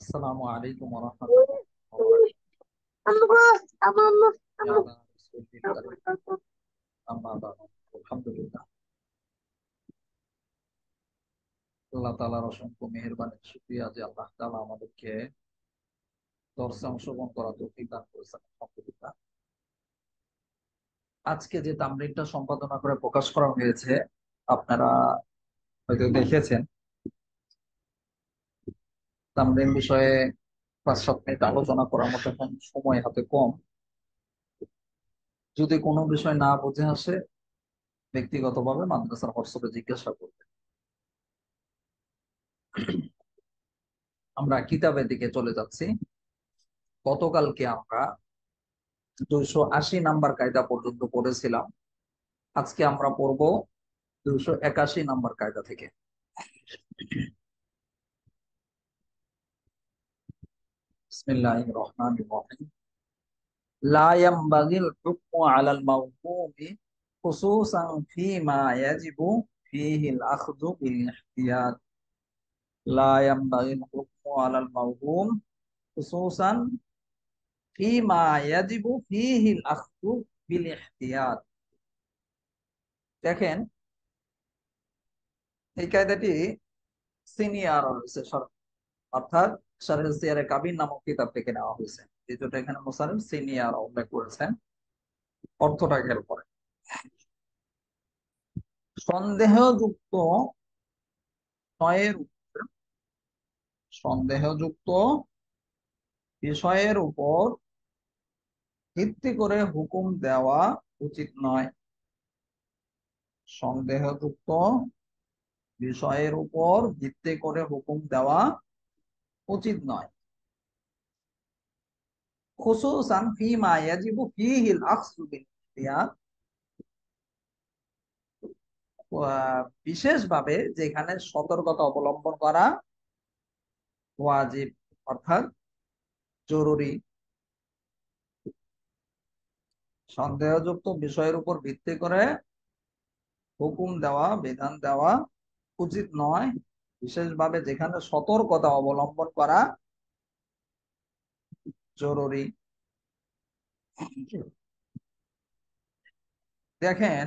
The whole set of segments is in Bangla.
السلام عليكم ورحمة الله وبركاته. يا على رسول الكريم. أما بعد. الحمد لله. আল্লাহ তাআলার অসংখ্য মেহেরবানি শুকরিয়া যে আল্লাহ তাআলা আমাদেরকে দর্শে অংশগ্রহণ করার তৌফিক দান করেছেন। আলহামদুলিল্লাহ। আজকে যে তামরীনটা সম্পাদনা করে প্রকাশ করা হয়েছে আপনারা হয়তো দেখেছেন। তামরীন বিষয়ে 5-7 মিনিট আলোচনা করার মতো এখন সময় হাতে কম। যদি কোনো বিষয় না বুঝে আসে ব্যক্তিগতভাবে মাদ্রাসার হোয়াটসঅ্যাপে জিজ্ঞাসা করবে। আমরা কিতাবের দিকে চলে যাচ্ছি। গতকালকে আমরা 280 নাম্বার কায়দা পর্যন্ত পড়েছিলাম। আজকে আমরা পড়ব 281 নাম্বার কায়দা থেকে। বিসমিল্লাহির রহমানির রহিম। লা ইয়ানবাগিল হুকমু আলাল মাওহুমি খুসুসান ফীমা ইয়াজিবু ফীহিল আখযু বিল ইহতিয়াত। লা ইয়ানবাগিল হুকমু আলাল মাওহুম খুসুসান ফীমা ইয়াজিবু ফীহিল আখযু বিল ইহতিয়াত। দেখেন, এই কায়দাটি সিনিয়র অর্থাৎ শারহ সিয়ারে কাবির নামক কিতাব থেকে নেওয়া হয়েছে। যেটা এখানে মুসানিফ সিনিয়র উল্লেখ করেছেন। অর্থটা খেয়াল করে, সন্দেহযুক্ত বিষয়ের সন্দেহযুক্ত বিষয়ের উপর ভিত্তি করে হুকুম দেওয়া উচিত নয়। সন্দেহযুক্ত বিষয়ের উপর ভিত্তি করে হুকুম দেওয়া উচিত নয়। খুসুসান ফীমা ইয়াজিবু ফীহিল আখযু বিল ইখতিয়ার। বিশেষভাবে যেখানে সতর্কতা অবলম্বন করা ওয়াজিব অর্থাৎ জরুরি। সন্দেহযুক্ত বিষয়ের উপর ভিত্তি করে হুকুম দেওয়া, বিধান দেওয়া উচিত নয়, বিশেষভাবে যেখানে সতর্কতা অবলম্বন করা জরুরি। দেখেন,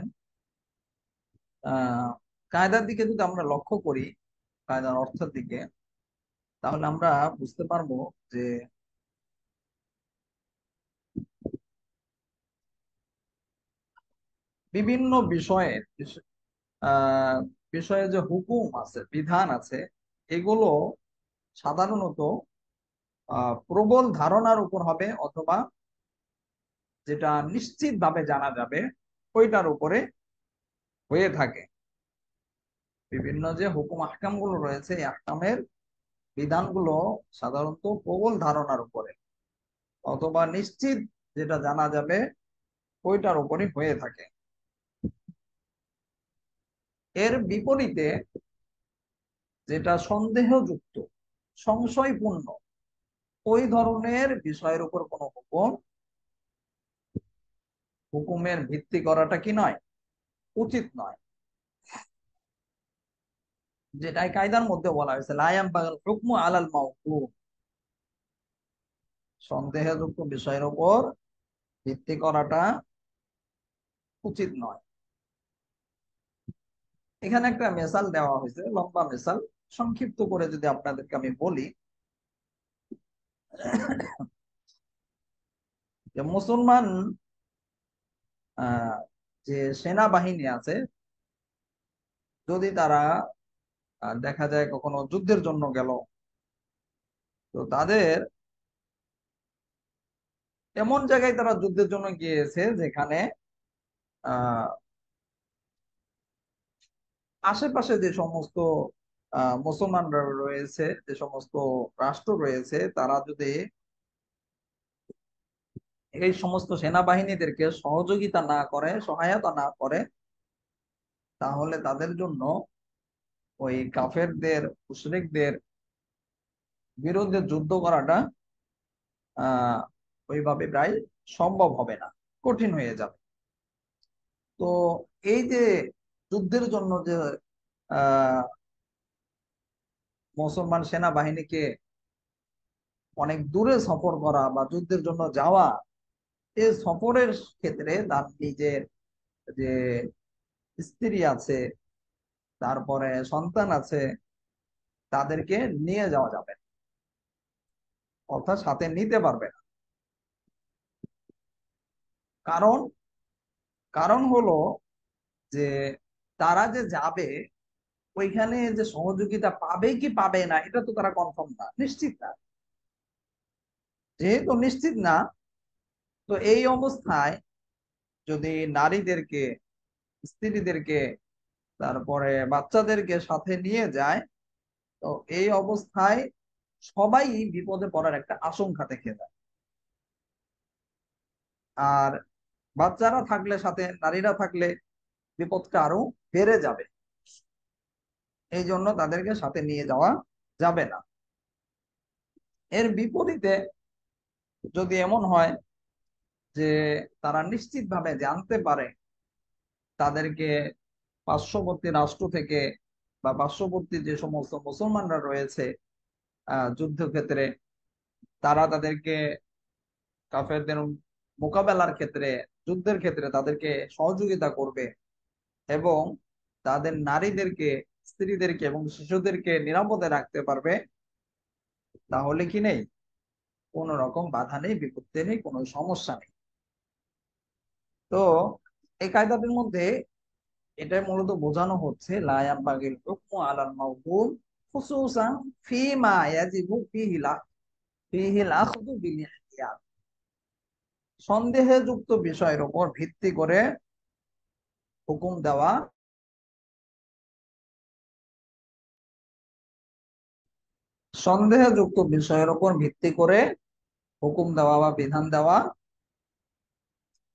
কায়দার দিকে যদি আমরা লক্ষ্য করি, কায়দার অর্থের দিকে, তাহলে আমরা বুঝতে পারবো যে বিভিন্ন আহ বিষয়ে যে হুকুম আছে, বিধান আছে, এগুলো সাধারণত প্রবল ধারণার উপর হবে, অথবা যেটা নিশ্চিত ভাবে জানা যাবে ওইটার উপরে হয়ে থাকে। বিভিন্ন যে হুকুম আহকাম গুলো রয়েছে, এই আহকামের বিধানগুলো সাধারণত প্রবল ধারণার উপরে অথবা নিশ্চিত যেটা জানা যাবে ওইটার উপরে হয়ে থাকে। এর বিপরীতে যেটা সন্দেহযুক্ত, সংশয়পূর্ণ, ওই ধরনের বিষয়ের উপর কোনো হুকুমের ভিত্তি করাটা কি নয়, উচিত নয়। যেটাই কায়দার মধ্যে বলা হয়েছে লা ইয়ানবাগিল হুকমু আলাল মাওহুম, সন্দেহযুক্ত বিষয়ের উপর ভিত্তি করাটা উচিত নয়। এখানে একটা মেসাল দেওয়া হয়েছে, লম্বা মেসাল। সংক্ষিপ্ত করে যদি আপনাদেরকে আমি বলি, যে মুসলমান আহ যে সেনাবাহিনী আছে, যদি তারা দেখা যায় কখনো যুদ্ধের জন্য গেল, তো তাদের এমন জায়গায় তারা যুদ্ধের জন্য গিয়েছে যেখানে আহ আশেপাশে যে সমস্ত মুসলমানরা রয়েছে, যে সমস্ত রাষ্ট্র রয়েছে, তারা যদি এই সমস্ত সেনাবাহিনীদেরকে সহযোগিতা না করে, সহায়তা না করে, তাহলে তাদের জন্য ওই কাফেরদের, মুশরিকদের বিরুদ্ধে যুদ্ধ করাটা আহ ওইভাবে প্রায় সম্ভব হবে না, কঠিন হয়ে যাবে। তো এই যে যুদ্ধের জন্য যে আহ মুসলমান সেনাবাহিনীকে অনেক দূরে সফর করা বা যুদ্ধের জন্য যাওয়া, এই সফরের ক্ষেত্রে তার নিজের যে স্ত্রী আছে, তারপরে সন্তান আছে, তাদেরকে নিয়ে যাওয়া যাবে না, অর্থাৎ সাথে নিতে পারবে না। কারণ কারণ হলো যে তারা যে যাবে ওইখানে যে সহযোগিতা পাবে কি পাবে না এটা তো তারা কনফার্ম না, নিশ্চিত না। যেহেতু নিশ্চিত না, তো এই অবস্থায় যদি নারীদেরকে, স্ত্রীদেরকে, তারপরে বাচ্চাদেরকে সাথে নিয়ে যায়, তো এই অবস্থায় সবাই বিপদে পড়ার একটা আশঙ্কা থেকে যায়। আর বাচ্চারা থাকলে, সাথে নারীরা থাকলে বিপদটা আরো বেড়ে যাবে। এই জন্য তাদেরকে সাথে নিয়ে যাওয়া যাবে না। এর বিপরীতে যদি এমন হয় যে তারা নিশ্চিতভাবে জানতে পারে তাদেরকে পার্শ্ববর্তী রাষ্ট্র থেকে বা পার্শ্ববর্তী যে সমস্ত মুসলমানরা রয়েছে যুদ্ধক্ষেত্রে, তারা তাদেরকে কাফেরদের মোকাবেলার ক্ষেত্রে, যুদ্ধের ক্ষেত্রে তাদেরকে সহযোগিতা করবে এবং তাদের নারীদেরকে, স্ত্রীদেরকে এবং শিশুদেরকে নিরাপদে রাখতে পারবে, তাহলে কি নেই, কোনো রকম বাধা নেই, বিপত্তি নেই, কোনো সমস্যা নেই। তো এই কায়দাটির মধ্যে এটাই মূলত বোঝানো হচ্ছে লা ইয়ানবাগিল হুকমু আলাল মাওহুম খুসুসান ফীমা ইয়াজিবু ফীহিল আখযু বিল ইহতিয়াত। সন্দেহযুক্ত বিষয়ের উপর ভিত্তি করে হুকুম দেওয়া, সন্দেহযুক্ত বিষয়ের উপর ভিত্তি করে হুকুম দেওয়া বা বিধান দেওয়া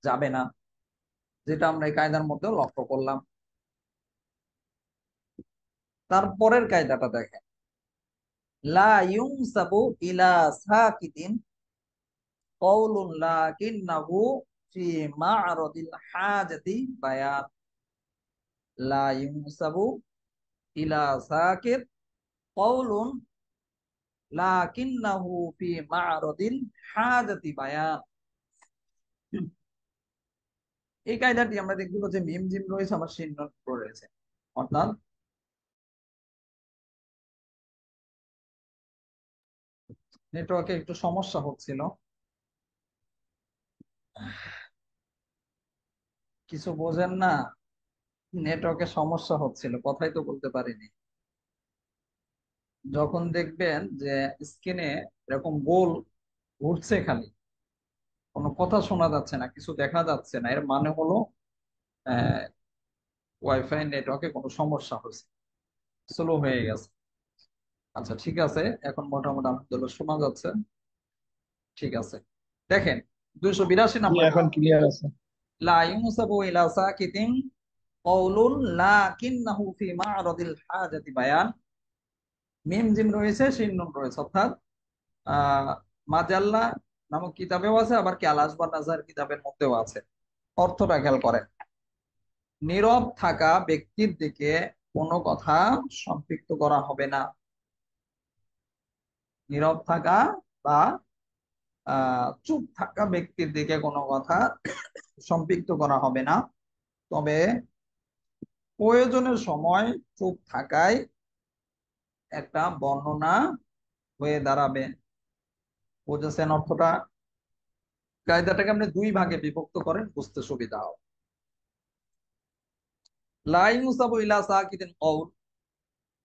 যাবে না, যেটা আমরা এই কায়দার মধ্যে লক্ষ্য করলাম। তারপরের কায়দাটা দেখেন, লা ইউনসাবু ইলা সাকিতিন কওলুন লাকিন্নাহু ফি মা'রাদিল হাজাতি বায়ান। লা ইউনসাবু ইলা সাকিত কওলুন লাকিন্নাহু ফি মা'রাদিল হাজাতি বায়ান। এই কায়দাটি আমরা দেখব যে মিম জিম রয়েছে, আমার শিন নুন রয়েছে, অর্থাৎ নেটওয়ার্কে একটু সমস্যা হচ্ছিল, কিছু বোঝেন না, নেটওয়ার্কে সমস্যা হচ্ছিল, কথাই তো বলতে পারিনি। যখন দেখবেন যে স্ক্রিনে এরকম গোল ঘুরছে, খালি কোনো কথা শোনা যাচ্ছে না, কিছু দেখা যাচ্ছে না, এর মানে হলো ওয়াইফাই নেটওয়ার্কে কোনো সমস্যা হয়েছে, স্লো হয়ে গেছে। আচ্ছা ঠিক আছে, এখন মোটামুটি আলহামদুলিল্লাহ শোনা যাচ্ছে, ঠিক আছে। দেখেন 282 জি, নাম্বার, এখন ক্লিয়ার আছে। লা ইউনসাবু ইলা সাকিতিন কওলুন লাকিন্নাহু ফি মা'রাদিল হাজাতি বায়ান। মিম জিম রয়েছে, শিন নুন রয়েছে, অর্থাৎ আহ মাজাল্লা নামক কিতাবেও আছে, আবার ক্যালাস বা নাজার কিতাবের মধ্যেও আছে। অর্থটা খেয়াল করেন, নীরব থাকা ব্যক্তির দিকে কোনো কথা সম্পৃক্ত করা হবে না। নীরব থাকা বা চুপ থাকা ব্যক্তির দিকে কোনো কথা সম্পৃক্ত করা হবে না, তবে প্রয়োজনের সময় চুপ থাকায় একটা বর্ণনা হয়ে দাঁড়াবে। বুঝেছেন অর্থটা? কায়দাটাকে আপনি দুই ভাগে বিভক্ত করেন, বুঝতে সুবিধা হবে। লা ইউসাবু ইলা সাকিতিন কওল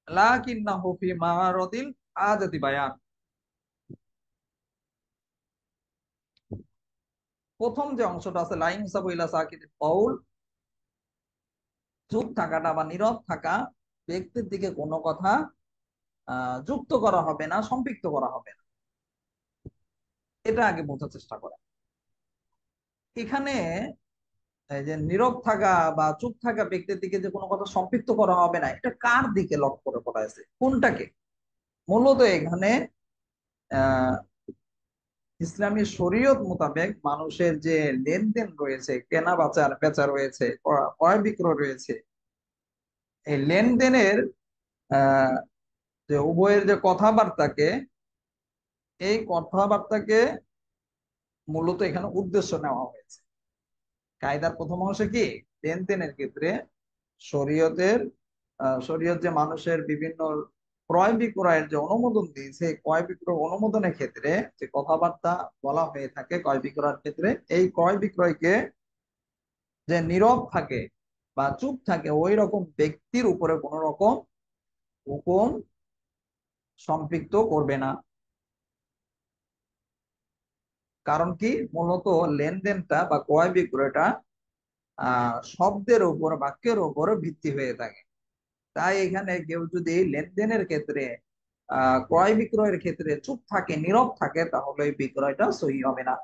লাকিন্নাহু ফি মা'রাদিল হাজাতি বায়ান। প্রথম যে অংশটা আছে লা ইউসাবু ইলা সাকিতিন কওল, চুপ থাকাটা বা নীরব থাকা ব্যক্তির দিকে কোনো কথা যুক্ত করা হবে না, সম্পৃক্ত করা হবে না, এটা আগে বোঝার চেষ্টা করা। এখানে এই যে নীরব থাকা বা চুপ থাকা ব্যক্তির দিকে যে কোনো কথা সম্পৃক্ত করা হবে না, এটা কার দিকে লক্ষ্য করে বলা হয়েছে, কোনটাকে? মূলত এখানে আহ ইসলামী শরীয়ত মোতাবেক মানুষের যে লেনদেন রয়েছে, কেনা বেচার বেচা রয়েছে, ক্রয় বিক্রয় রয়েছে, এই লেনদেনের আহ যে উভয়ের যে কথাবার্তাকে এই কথাবার্তাকে মূলত এখানে উদ্দেশ্য নেওয়া হয়েছে। কায়দার প্রথম অংশে কি, লেনদেনের ক্ষেত্রে শরীয়তের শরীয়ত যে মানুষের বিভিন্ন ক্রয় বিক্রয়ের যে অনুমোদন দিয়েছে, ক্রয় বিক্রয় অনুমোদনের ক্ষেত্রে যে কথাবার্তা বলা হয়ে থাকে ক্রয় বিক্রয়ের ক্ষেত্রে, এই ক্রয় বিক্রয়কে যে নীরব থাকে বা চুপ থাকে ওই রকম ব্যক্তির উপরে কোন রকম হুকুম সম্পৃক্ত করবে না। কারণ কি, মূলত লেনদেনটা বা ক্রয় বিক্রয়টা শব্দের উপর, বাক্যের উপর ভিত্তি হয়ে থাকে। তাই এখানে কেউ যদি লেনদেনের ক্ষেত্রে ক্রয় বিক্রয়ের ক্ষেত্রে চুপ থাকে, নীরব থাকে, তাহলে এই বিক্রয়টা সহি হবে না।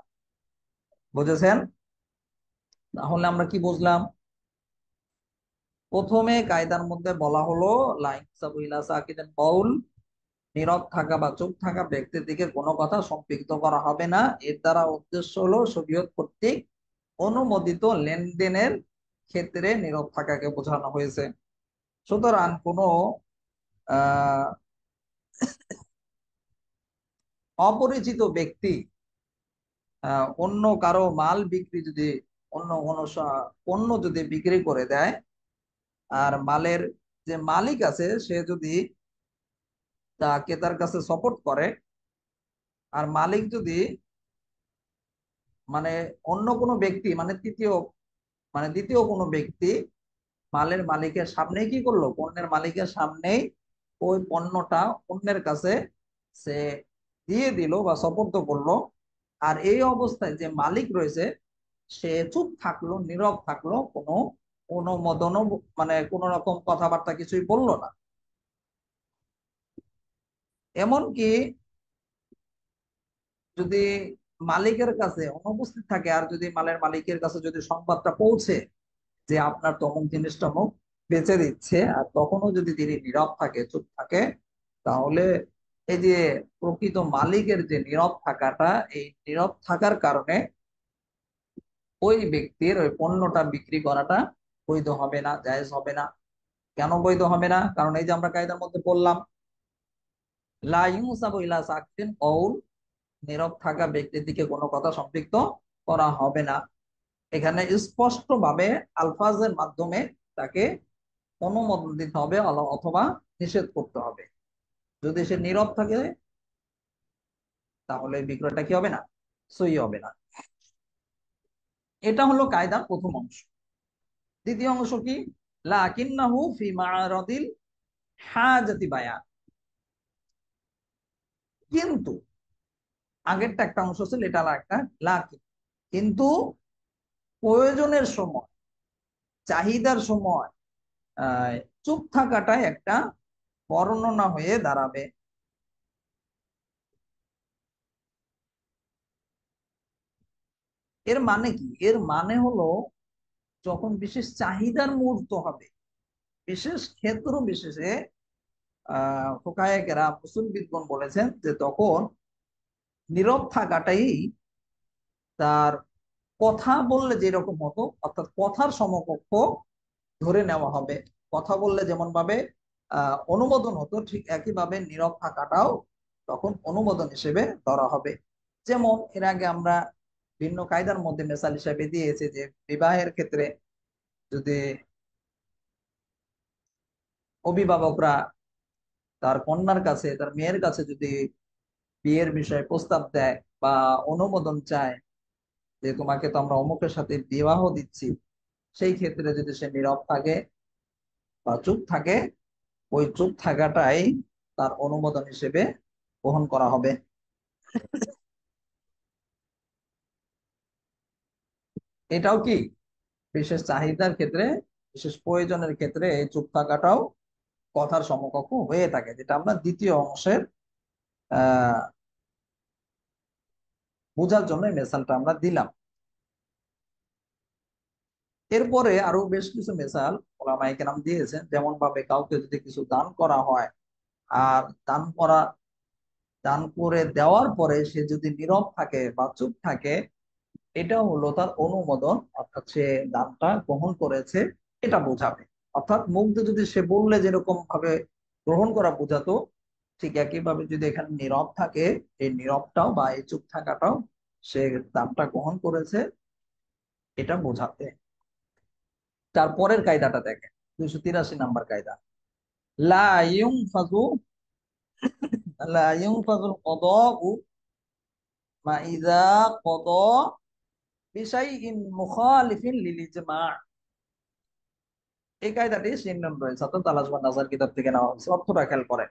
বুঝেছেন? তাহলে আমরা কি বুঝলাম? প্রথমে কায়দার মধ্যে বলা হলো নীরব থাকা বা চুপ থাকা ব্যক্তির দিকে কোনো কথা সম্পৃক্ত করা হবে না। এর দ্বারা উদ্দেশ্য হলো শরীয়ত কর্তৃক অনুমোদিত লেনদেনের ক্ষেত্রে নীরব থাকাকে বোঝানো হয়েছে। সুতরাং কোনো আহ অপরিচিত ব্যক্তি অন্য কারো মাল বিক্রি যদি, অন্য কোনো পণ্য যদি বিক্রি করে দেয়, আর মালের যে মালিক আছে সে যদি তা ক্রেতার কাছে সাপোর্ট করে, আর মালিক যদি মানে অন্য কোনো ব্যক্তি মানে তৃতীয় মানে দ্বিতীয় কোনো ব্যক্তি মালের মালিকের সামনে কি করলো, পণ্যের মালিকের সামনেই ওই পণ্যটা অন্যের কাছে সে দিয়ে দিল বা সোপর্দ করলো, আর এই অবস্থায় যে মালিক রয়েছে সে চুপ থাকলো, নীরব থাকলো, কোনো অনুমোদনও মানে কোন রকম কথাবার্তা কিছুই বললো না। এমনকি যদি মালিকের কাছে অনুপস্থিত থাকে, আর যদি মালের মালিকের কাছে যদি সংবাদটা পৌঁছে যে আপনার তমুক জিনিসটা মুখ বেচে দিচ্ছে, আর তখনও যদি তিনি নীরব থাকে, চুপ থাকে, তাহলে এই যে প্রকৃত মালিকের যে নীরব থাকাটা, এই নীরব থাকার কারণে ওই ব্যক্তির ওই পণ্যটা বিক্রি করাটা বৈধ হবে না, জায়েজ হবে না। কেন বৈধ হবে না? কারণ এই যে আমরা কায়দার মধ্যে বললাম লা ইউসাবু ইলা সাকতিন কওল, নীরব থাকা ব্যক্তির দিকে কোনো কথা সম্পৃক্ত করা হবে না। এখানে স্পষ্ট ভাবে আলফাজের মাধ্যমে তাকে অনুমোদন দিতে হবে অথবা নিষেধ করতে হবে। যদি সে নীরব থাকে তাহলে বিক্রয়টা কি হবে না, সই হবে না। এটা হলো কায়দার প্রথম অংশ। দ্বিতীয় অংশ কি, লাকিন্নাহু ফি মা'রাদিল হাজাতি বায়ান। কিন্তু আগেরটা একটা অংশ ছিল, এটা একটা লাকিন, কিন্তু প্রয়োজনের সময়, চাহিদার সময় আহ চুপ থাকাটাই একটা বর্ণনা হয়ে দাঁড়াবে। এর মানে কি? এর মানে হলো যখন বিশেষ চাহিদার মুহূর্ত হবে, বিশেষ ক্ষেত্র বিশেষে ফুকায়ে কেরাম উসুলবিদগণ বলেছেন যে তখন নীরব থাকাটাই তার কথা বললে যেরকম হতো, অর্থাৎ কথার সমকক্ষ ধরে নেওয়া হবে। কথা বললে যেমন ভাবে অনুমোদন হতো, ঠিক একইভাবে নীরব থাকাটাও তখন অনুমোদন হিসেবে ধরা হবে। যেমন এর আগে আমরা ভিন্ন কায়দার মধ্যে মেসাল হিসেবে দিয়েছে যে বিবাহের ক্ষেত্রে যদি অভিভাবকরা তার কন্যার কাছে, তার মেয়ের কাছে যদি বিয়ের বিষয়ে প্রস্তাব দেয় বা অনুমোদন চায় যে তোমাকে তো আমরা অমুকের সাথে বিবাহ দিচ্ছি, সেই ক্ষেত্রে যদি সে নীরব থাকে বা চুপ থাকে, ওই চুপ থাকাটাই তার অনুমোদন হিসেবে গ্রহণ করা হবে। এটাও কি, বিশেষ চাহিদার ক্ষেত্রে, বিশেষ প্রয়োজনের ক্ষেত্রে এই চুপ থাকাটাও কথার সমকক্ষ হয়ে থাকে, যেটা আমরা দ্বিতীয় অংশের আহ বোঝার জন্য এই মেসালটা আমরা দিলাম। এরপরে আরো বেশ কিছু মেসাল ওলামায়ে কেরাম দিয়েছেন, যেমন ভাবে কাউকে যদি কিছু দান করা হয়, আর দান করে দেওয়ার পরে সে যদি নীরব থাকে বা চুপ থাকে, এটা হলো তার অনুমোদন, অর্থাৎ সে দানটা গ্রহণ করেছে, এটা বোঝাবে। অর্থাৎ মুখ দিয়ে যদি সে বললে যেরকম ভাবে গ্রহণ করা বোঝাতো, ঠিক একইভাবে যদি এখানে নীরব থাকে, এই নীরবটাও বা এই চুপ থাকাটাও সে দামটা গ্রহণ করেছে, এটা বোঝাতে। তারপরের কায়দাটা দেখেন, 283 নাম্বার কায়দা। লা ইউনফাযু লা ইউনফাযুল কদাউ মা ইযা কদা বিশাইইন মুখালিফিন লিল ইজমা। এই কায়দাটি সিন্নন রয়েছে, অর্থাৎ তালাশ ওয়ান নাজার কিতাব থেকে নেওয়া হয়েছে। অর্থটা খেয়াল করেন,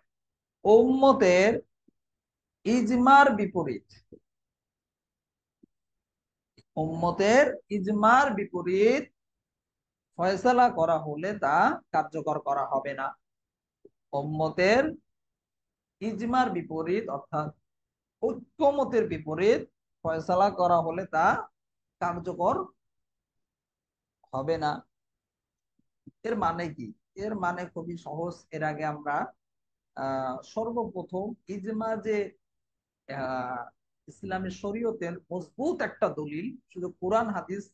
উম্মতের ইজমার বিপরীত, উম্মতের ইজমার বিপরীত ফয়সালা করা হলে তা কার্যকর করা হবে না। উম্মতের ইজমার বিপরীত অর্থাৎ ঐক্যমতের বিপরীত ফয়সালা করা হলে তা কার্যকর হবে না। এর মানে কি? এর মানে খুবই সহজ। এর আগে আমরা সর্বপ্রথম ইজমা যে আহ ইসলামী শরীয়তের মজবুত একটা দলিল, শুধু কোরআন হাদিস,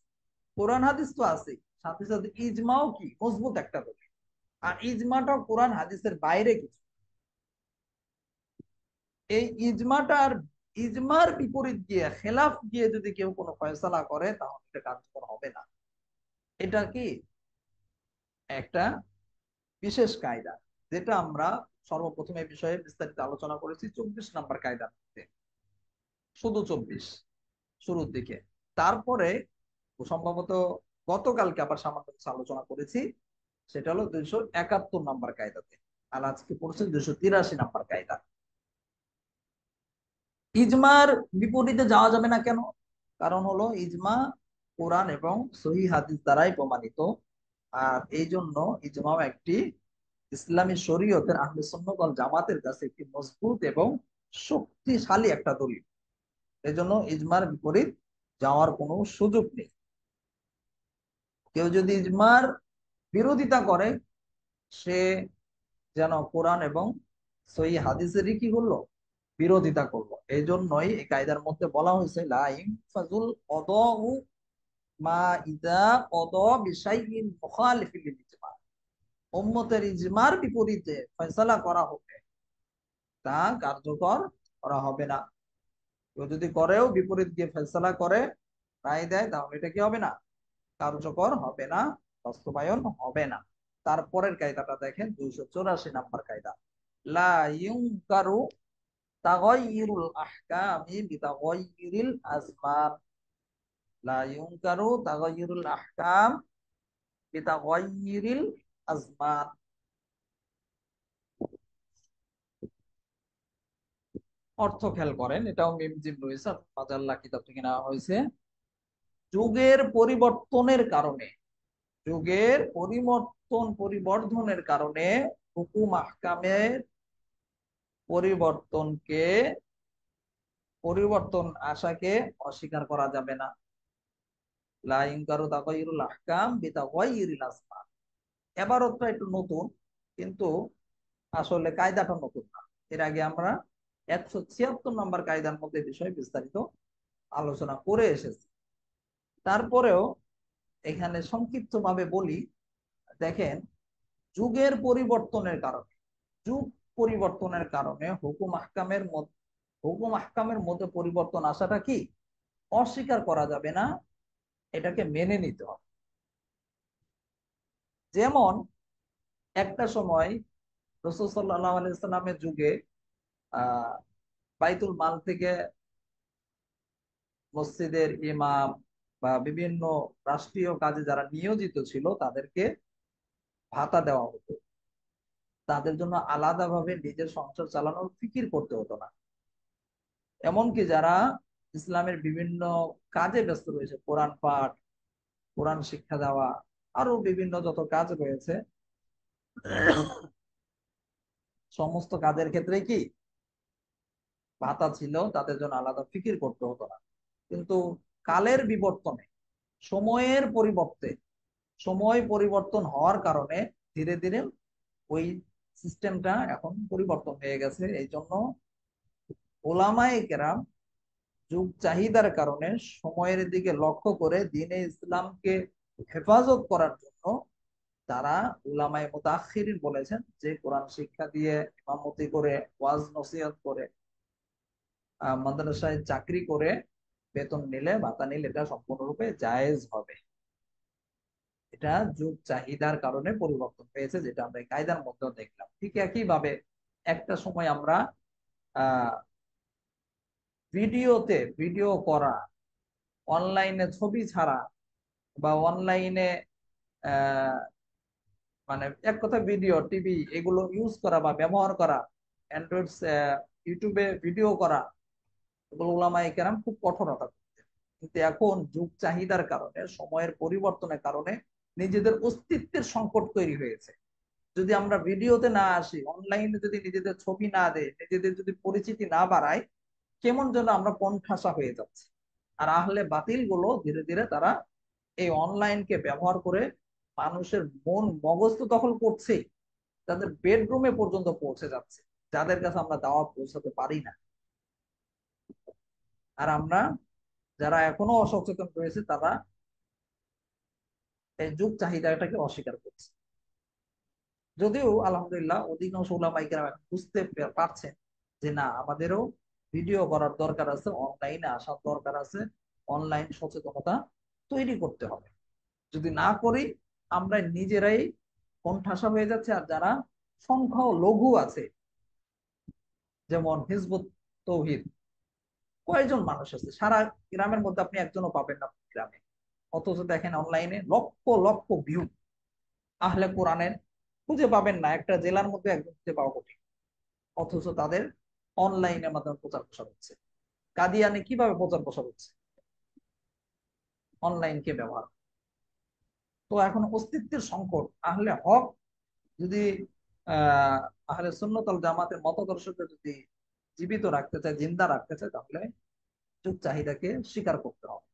কোরআন হাদিস তো আছে, সাথে সাথে ইজমাও কি মজবুত একটা দলিল। আর ইজমাটাও কোরআন হাদিসের বাইরে কিছু। এই ইজমাটার ইজমার বিপরীত গিয়ে খেলাফ গিয়ে যদি কেউ কোনো ফয়সালা করে তাহলে এটা কার্যকর হবে না। এটা কি একটা বিশেষ কায়দা, যেটা আমরা সর্বপ্রথম এই বিষয়ে বিস্তারিত আলোচনা করেছি 24 নাম্বার কায়দার মধ্যে, শুধু 24 শুরুর দিকে। তারপরে সম্ভবত গতকালকে আবার সামান্য কিছু আলোচনা করেছি, সেটা হলো 271 নাম্বার কায়দাতে। আর আজকে পড়ছে 283 নাম্বার কায়দা। ইজমার বিপরীতে যাওয়া যাবে না কেন? কারণ হলো ইজমা কোরআন এবং সহিহ হাদিস দ্বারাই প্রমাণিত। আর এই জন্য ইজমাও একটি ইসলামী শরীয়তের আহলে সুন্নাত ওয়াল জামাতের কাছে একটি মজবুত এবং শক্তিশালী একটা দলিল। এজন্য ইজমার বিপরীত যাওয়ার কোনো সুযোগ নেই। কেউ যদি ইজমার বিরোধিতা করে, সে যেন কোরআন এবং সহিহ হাদিসেরই কি করলো, বিরোধিতা করলো। এই জন্যই এই কায়দার মধ্যে বলা হয়েছে লা ইনফাজুল কদাউ মা ইযা কদা বিশাইইন মুখালিফিল লিল ইজমা। উম্মতের ইজমার বিপরীতে ফয়সালা করা হবে, তা কার্যকর করা হবে না। কেউ যদি করেও বিপরীত দিয়ে ফয়সালা করে, রায় দেয়, তাহলে এটা কি হবে না, কার্যকর হবে না, বাস্তবায়ন হবে না। তারপরের কায়দাটা দেখেন, 284 নাম্বার কায়দা। লা ইউনকারু তাগাইয়ুরুল আহকামি বিতাগাইয়ুরিল আজমান। লা ইউনকারু তাগাইয়ুরুল আহকাম বিতাগাইয়ুরিল আজমান। অর্থ খেয়াল করেন, এটাও মিম জিম রয়েছে, মাজাল্লাহ কিতাব থেকে নেওয়া হয়েছে। যুগের পরিবর্তনের কারণে, যুগের পরিবর্ধনের কারণে হুকুম আহকামের পরিবর্তনকে, পরিবর্তন আশাকে অস্বীকার করা যাবে না। লা ইনকারু তাগাইয়ুরুল আহকাম বিতাগাইয়ুরিল আসমান। এবারতটা একটু নতুন, কিন্তু আসলে কায়দাটা নতুন না। এর আগে আমরা 176 নম্বর কায়দার মধ্যে বিষয় বিস্তারিত আলোচনা করে এসেছি। তারপরেও এখানে সংক্ষিপ্ত ভাবে বলি। দেখেন, যুগের পরিবর্তনের কারণে, যুগ পরিবর্তনের কারণে হুকুম আহকামের মধ্যে পরিবর্তন আসাটা কি অস্বীকার করা যাবে না, এটাকে মেনে নিতে হবে। যেমন একটা সময় রাসূল সাল্লাল্লাহু আলাইহি ওয়াসাল্লামের যুগে আহ বাইতুল মাল থেকে মসজিদের ইমাম বা বিভিন্ন রাষ্ট্রীয় কাজে যারা নিয়োজিত ছিল তাদেরকে ভাতা দেওয়া হতো। তাদের জন্য আলাদাভাবে নিজের সংসার চালানোর ফিকির করতে হতো না। এমনকি যারা ইসলামের বিভিন্ন কাজে ব্যস্ত রয়েছে, কোরআন পাঠ, কোরআন শিক্ষা দেওয়া, আরো বিভিন্ন যত কাজ রয়েছে, সমস্ত কাজের ক্ষেত্রে কি ভাতা ছিল, তাদের জন্য আলাদা ফিকির করতে হতো না। কিন্তু কালের বিবর্তনে, সময়ের পরিবর্তে, সময় পরিবর্তন হওয়ার কারণে ধীরে ধীরে ওই সিস্টেমটা এখন পরিবর্তন হয়ে গেছে। এই জন্য ওলামায়ে কেরাম যুগ চাহিদার কারণে সময়ের দিকে লক্ষ্য করে দ্বীনে ইসলামকে হেফাজত করার জন্য তারা উলামায়ে মুতাআখিরিন বলেছেন যে কোরআন শিক্ষা দিয়ে ইমামতি করে ওয়াজ নসিহত করে মাদ্রাসায় চাকরি করে বেতন নিলে ভাতা নিলে এটা সম্পূর্ণরূপে জায়েজ হবে। এটা যুগ চাহিদার কারণে পরিবর্তন হয়েছে, যেটা আমরা এই কায়দার মধ্যে দেখলাম। ঠিক একই ভাবে একটা সময় আমরা আহ ভিডিও করা, অনলাইনে ছবি ছাড়া বা অনলাইনে মানে এক কথা ভিডিও টিভি এগুলো ইউজ করা বা ব্যবহার করা, অ্যান্ড্রয়েড ইউটিউবে ভিডিও করা, এগুলো উলামায়ে কেরাম খুব কঠোরতা করতেন। কিন্তু এখন যুগ চাহিদার কারণে, সময়ের পরিবর্তনের কারণে নিজেদের অস্তিত্বের সংকট তৈরি হয়েছে। যদি আমরা ভিডিওতে না আসি, অনলাইনে যদি নিজেদের ছবি না দেয়, নিজেদের যদি পরিচিতি না বাড়ায়, কেমন যেন আমরা কোণঠাসা হয়ে যাচ্ছে। আর আহলে বাতিল গুলো ধীরে ধীরে তারা এই অনলাইনকে ব্যবহার করে মানুষের মন মগজ তো দখল করছে, তাদের বেডরুমে পর্যন্ত পৌঁছে যাচ্ছে, যাদের কাছে আমরা দাওয়াত পৌঁছাতে পারি না। আর আমরা যারা এখনো অসচেতন রয়েছে তারা এই যুগ চাহিদাটাকে অস্বীকার করছে। যদিও আলহামদুলিল্লাহ অধিকাংশ উলামায়ে কেরাম এখন বুঝতে পারছেন যে না, আমাদেরও ভিডিও করার দরকার আছে, অনলাইনে আসার দরকার আছে, অনলাইন সচেতনতা তৈরি করতে হবে। যদি না করি আমরা নিজেরাই কোণঠাসা হয়ে যাচ্ছে। আর যারা সংখ্যাও লঘু আছে, যেমন হিজবুত তৌহিদ, কয়জন মানুষ আছে সারা গ্রামের মধ্যে? আপনি একজনও পাবেন না গ্রামে। অথচ দেখেন অনলাইনে লক্ষ লক্ষ ভিউ। আহলে কোরআনের খুঁজে পাবেন না, একটা জেলার মধ্যে একজন খুঁজে পাওয়া কঠিন। অথচ তাদের অনলাইনের মাধ্যমে প্রচার প্রসার হচ্ছে। কাদিয়ানে কিভাবে প্রচার প্রসার হচ্ছে? অনলাইনকে ব্যবহার। তো এখন অস্তিত্বের সংকট। আহলে হক যদি আহ আহলে সুন্নাত ওয়াল জামাতের মতাদর্শকে যদি জীবিত রাখতে চায়, জিন্দা রাখতে চায়, তাহলে যুগ চাহিদাকে স্বীকার করতে হবে।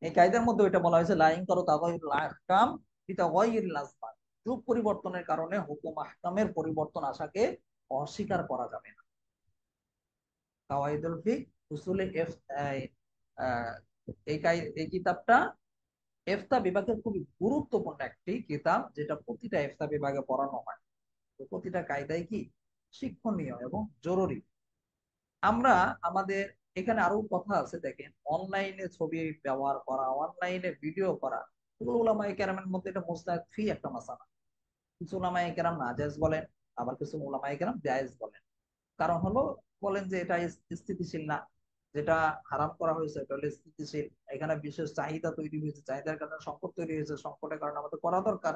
এই কায়দার মধ্যে এটা বলা হয়েছে লাইন করো তাগায়ুরুল আহকাম বিতাগায়ুরিল আজমান। যুগ পরিবর্তনের কারণে হুকুম আহকামের পরিবর্তন আসাকে অস্বীকার করা যাবে না। কাওয়াইদুল ফিক উসুলে আহ, এই কিতাবটা ইফতা বিভাগের খুবই গুরুত্বপূর্ণ একটি কিতাব, যেটা প্রতিটা ইফতা বিভাগে পড়ানো হয়। তো প্রতিটা কায়দাই কি শিক্ষণীয় এবং জরুরি। আমরা আমাদের এখানে আরো কথা আছে, দেখেন অনলাইনে ছবি ব্যবহার করা, অনলাইনে ভিডিও করা, এগুলো উলামায়ে কেরামের মধ্যে এটা মুস্তাহাব ফি একটা মাসালা। কিছু উলামায়ে কেরাম নাজায়েজ বলেন, আবার কিছু উলামায়ে কেরাম জায়েজ বলেন। কারণ হলো, বলেন যে এটা স্থিতিশীল না, যেটা হারাম করা হয়েছে এটা হলো স্থিতিশীল। এখানে বিশেষ চাহিদা তৈরি হয়েছে, চাহিদার কারণে সংকট তৈরি হয়েছে, সংকটের কারণে আমাদের করা দরকার।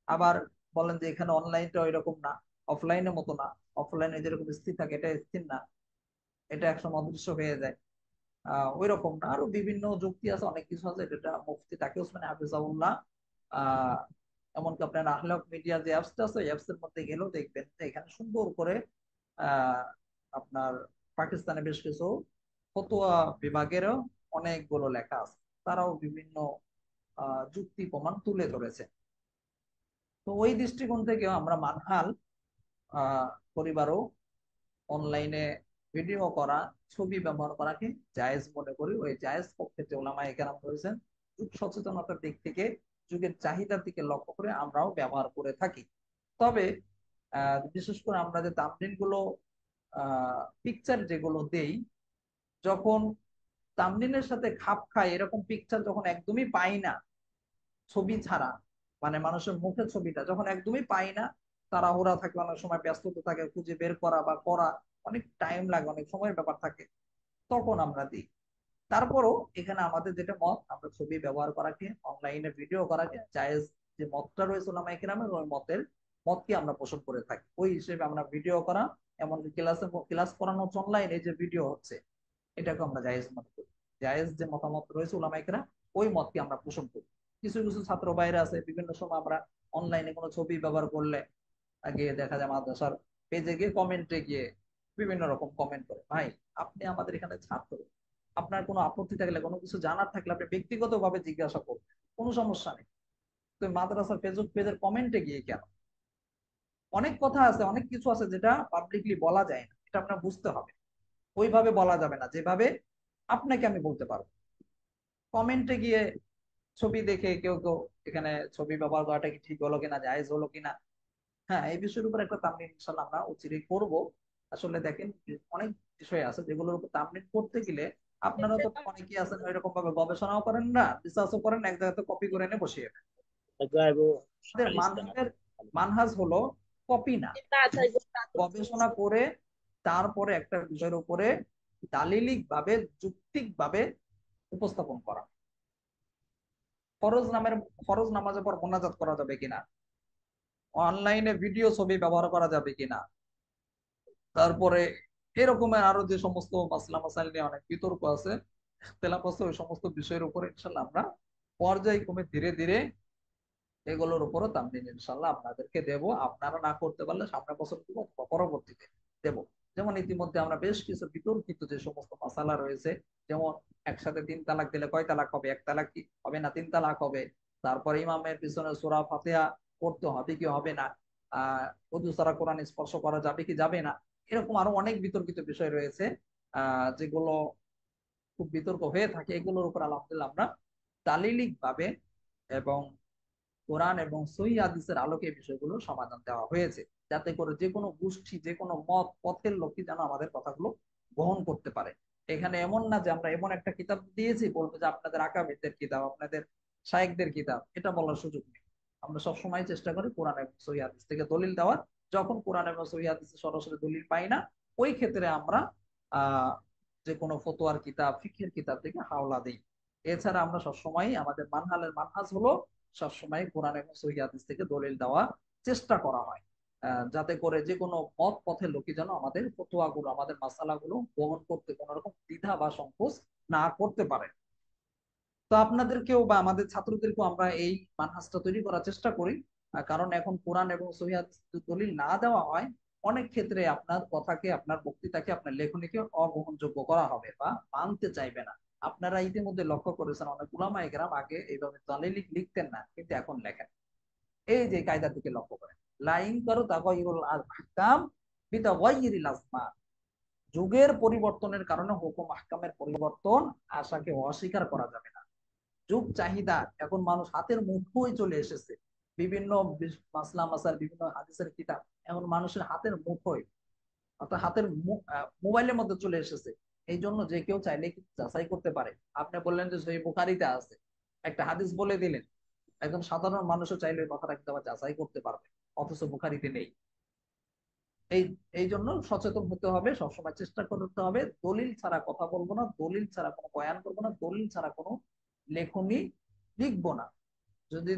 আবার বলেন যে এখানে অনলাইনটা এরকম না, অফলাইনের মতো না, অফলাইনে যেরকম স্থির থাকে এটা স্থির না, এটা একসময় অদৃশ্য হয়ে যায়। ওই রকম না, আরো বিভিন্ন যুক্তি আছে, অনেক কিছু আছে। এটা মুফতি তাকি ওসমানী হাফিজাহুল্লাহ আহ এমনকি আপনার আহলাক মিডিয়া যে অ্যাপসটা আছে, অ্যাপস এর মধ্যে গেলেও দেখবেন যে এখানে সুন্দর করে আহ আপনার পাকিস্তানে বেশ কিছু ফতোয়া বিভাগেরও অনেকগুলো লেখা আছে, তারাও বিভিন্ন যুক্তি প্রমাণ তুলে ধরেছে। তো ওই দৃষ্টিকোণ থেকেও আমরা মানহাল আহ পরিবারও অনলাইনে ভিডিও করা, ছবি ব্যবহার করাকে জায়েজ মনে করি। ওই জায়েজ পক্ষে উলামায়ে কেরাম করেছেন। যুগ সচেতনতার দিক থেকে, যুগের চাহিদার দিকে লক্ষ্য করে আমরাও ব্যবহার করে থাকি। তবে বিশেষ করে আমরা যে তামরিন গুলো পিকচার যেগুলো দেই, যখন তামরিনের সাথে খাপ খায় এরকম পিকচার যখন একদমই পাই না, ছবি ছাড়া, মানে মানুষের মুখের ছবিটা যখন একদমই পাই না, তাড়াহুড়া থাকে, অনেক সময় ব্যস্ততা থাকে, খুঁজে বের করা বা করা অনেক টাইম লাগে, অনেক সময়ের ব্যাপার থাকে, তখন আমরা দিই। তারপরও এখানে আমাদের যেটা মত, আমরা ছবি ব্যবহার করাকে, অনলাইনে ভিডিও করাকে জায়েজ যে মতটা রয়েছে ওলামায়ে কেরামের, ওই মতকে আমরা পোষণ করে থাকি। ওই হিসেবে আমরা ভিডিও করা, এমনকি ক্লাস করানো হচ্ছে অনলাইনে, যে ভিডিও হচ্ছে, এটাকে আমরা জায়েজ মনে করি। জায়েজ যে মতামত রয়েছে ওলামায়ে কেরাম, ওই মতকে আমরা পোষণ করি। কিছু কিছু ছাত্র বাইরে আছে, বিভিন্ন সময় আমরা অনলাইনে কোনো ছবি ব্যবহার করলে আগে দেখা যায় মাদ্রাসার পেজে গিয়ে কমেন্টে গিয়ে বিভিন্ন রকম কমেন্ট করে। ভাই, আপনি আমাদের এখানে ছাত্র, আপনার কোনো আপত্তি থাকলে, কোনো কিছু জানার থাকলে আপনি ব্যক্তিগত ভাবে জিজ্ঞাসা করবেন, কোনো সমস্যা নেই। তো মাদ্রাসার ফেসবুক পেজের কমেন্টে গিয়ে কেন? অনেক কথা আছে, অনেক কিছু আছে যেটা পাবলিকলি বলা যায় না, এটা আপনার বুঝতে হবে। ওইভাবে বলা যাবে না যেভাবে আপনাকে আমি বলতে পারবো। কমেন্টে গিয়ে ছবি দেখে কেউ কেউ এখানে ছবি ব্যবহার করাটা কি ঠিক হলো কিনা, জায়েজ হলো কিনা, হ্যাঁ এই বিষয়ের উপর একটা তামলিন ইনশাল্লাহ আমরা অচিরেই করব। আসলে দেখেন যে অনেক বিষয় আছে যেগুলোর উপর তামলিন করতে গেলে আপনারা তো অনেকেই আছেন এরকম ভাবে গবেষণাও করেন না, রিসার্চও করেন না, এক জায়গাতে কপি করে এনে বসিয়ে দেন। আমাদের মানহাজের মানহাজ হলো কপি না, গবেষণা করে তারপরে একটা বিষয়ের উপরে দালিলিক ভাবে যুক্তিক ভাবে উপস্থাপন করা। ফরজ নামাজের পর মোনাজাত করা যাবে কিনা, অনলাইনে ভিডিও ছবি ব্যবহার করা যাবে কিনা, তারপরে এরকমের আরো যে সমস্ত মাসলা মাসাইল নিয়ে অনেক বিতর্ক আছে, ইখতিলাফ আছে, ওই সমস্ত বিষয়ের উপরে ইনশাল্লাহ আমরা পর্যায়ক্রমে ধীরে ধীরে এগুলোর উপরও তামলিন ইনশাল্লাহ আপনাদেরকে দেব। আপনারা না করতে পারলে সামনের বছর দিব অথবা পরবর্তীতে দেব। যেমন ইতিমধ্যে আমরা বেশ কিছু বিতর্কিত যে সমস্ত মাসালা রয়েছে, যেমন একসাথে 3 তালাক দিলে কয় তালাক হবে, 1 তালাক কি হবে না 3 তালাক হবে, তারপরে ইমামের পিছনে সূরা ফাতিহা পড়তে হবে কি হবে না, ওযু ছাড়া কোরআন স্পর্শ করা যাবে কি যাবে না, এরকম আরো অনেক বিতর্কিত বিষয় রয়েছে যেগুলো খুব বিতর্ক হয়ে থাকে। এগুলোর উপর আলহামদুলিল্লাহ আমরা দালিলিক ভাবে এবং কোরআন এবং সহিহ হাদিসের আলোকে এই বিষয়গুলো সমাধান দেওয়া হয়েছে, যাতে করে যে কোনো গোষ্ঠী যে কোনো মত পথের লোকই যেন আমাদের কথাগুলো গ্রহণ করতে পারে। এখানে এমন না যে আমরা এমন একটা কিতাব দিয়েছি বলবো যে আপনাদের আকাবিরদের কিতাব, আপনাদের শায়েখদের কিতাব, এটা বলার সুযোগ নেই। আমরা সবসময় চেষ্টা করি কোরআন এবং সহিহ হাদিস থেকে দলিল দেওয়ার। যখন কোরআন এবং সহিহ হাদিসে সরাসরি দলিল পাই না, ওই ক্ষেত্রে আমরা যে কোনো ফতোয়ার কিতাব, ফিকহের কিতাব থেকে হাওলা দিই। এছাড়া আমরা সবসময় আমাদের মানহাজ হলো সবসময় কোরআন এবং সহিহ হাদিস থেকে দলিল দেওয়া চেষ্টা করা হয়, যাতে করে যে কোনো মত পথের লোকই যেন আমাদের ফতোয়াগুলো, আমাদের মাসালাগুলো গ্রহণ করতে কোনো রকম দ্বিধা বা সংকোচ না করতে পারে। তো আপনাদেরকেও বা আমাদের ছাত্রদেরকেও আমরা এই মানহাজটা তৈরি করার চেষ্টা করি। কারণ এখন কোরআন এবং সহিহ হাদিস যদি দলিল না দেওয়া হয়, অনেক ক্ষেত্রে আপনার কথাকে, আপনার বক্তৃতাকে, আপনার লেখনীকে অগ্রহণযোগ্য করা হবে বা মানতে চাইবে না। আপনারা ইতিমধ্যে লক্ষ্য করেছেন অনেক উলামায়ে কেরাম আগে এইভাবে দালিলিক লিখতেন না, কিন্তু এখন লেখেন। এই যে কায়দা থেকে লক্ষ্য করেন, লাইন করো তাগায়ুরুল আহকাম বিতাগায়্যিরিল আজমান, যুগের পরিবর্তনের কারণে হুকুম আহকামের পরিবর্তন আশাকে অস্বীকার করা যাবে না। যুগ চাহিদা, এখন মানুষ হাতের মুঠোয় চলে এসেছে। বিভিন্ন মাসলা মাসাল, বিভিন্ন হাদিসের কিতাব এখন মানুষের হাতের মুঠোয়, অর্থাৎ হাতের মোবাইলের মধ্যে চলে এসেছে। এই জন্য যে কেউ চাইলে যাচাই করতে পারে। আপনি বললেন যে সহিহ বুখারীতে আছে, একটা হাদিস বলে দিলেন, একদম সাধারণ মানুষও চাইলে ওই কথাটা কিন্তু আবার যাচাই করতে পারবে, অথচ বুখারীতে নেই। এই এই জন্য সচেতন হতে হবে, সবসময় চেষ্টা করতে হবে দলিল ছাড়া কথা বলবো না, দলিল ছাড়া কোনো বয়ান করবো না, দলিল ছাড়া কোনো লেখনী লিখবো না। যদি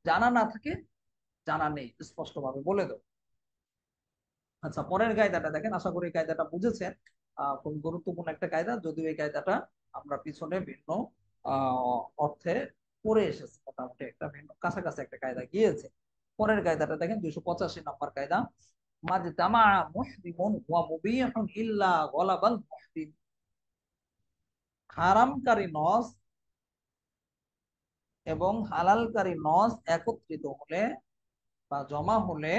জানা না থাকে, জানা নেই স্পষ্ট ভাবে বলে দাও। আচ্ছা, পরের কায়দাটা দেখেন, আশা করি এই কায়দাটা বুঝেছেন। খুব গুরুত্বপূর্ণ একটা কায়দা, যদিও এই কায়দাটা আমরা পিছনে ভিন্ন অর্থে পড়ে এসেছি, মোটামুটি একটা ভিন্ন কাছাকাছি একটা কায়দা গিয়েছে। পরের কায়দাটা দেখেন, 285 নম্বর কায়দা, মাজতামা মুহরিমুন ওয়া মুবিহুন ইল্লা গলাবাল মুহরিম। হারামকারী নস এবং হালালকারী নস একত্রিত হলে বা জমা হলে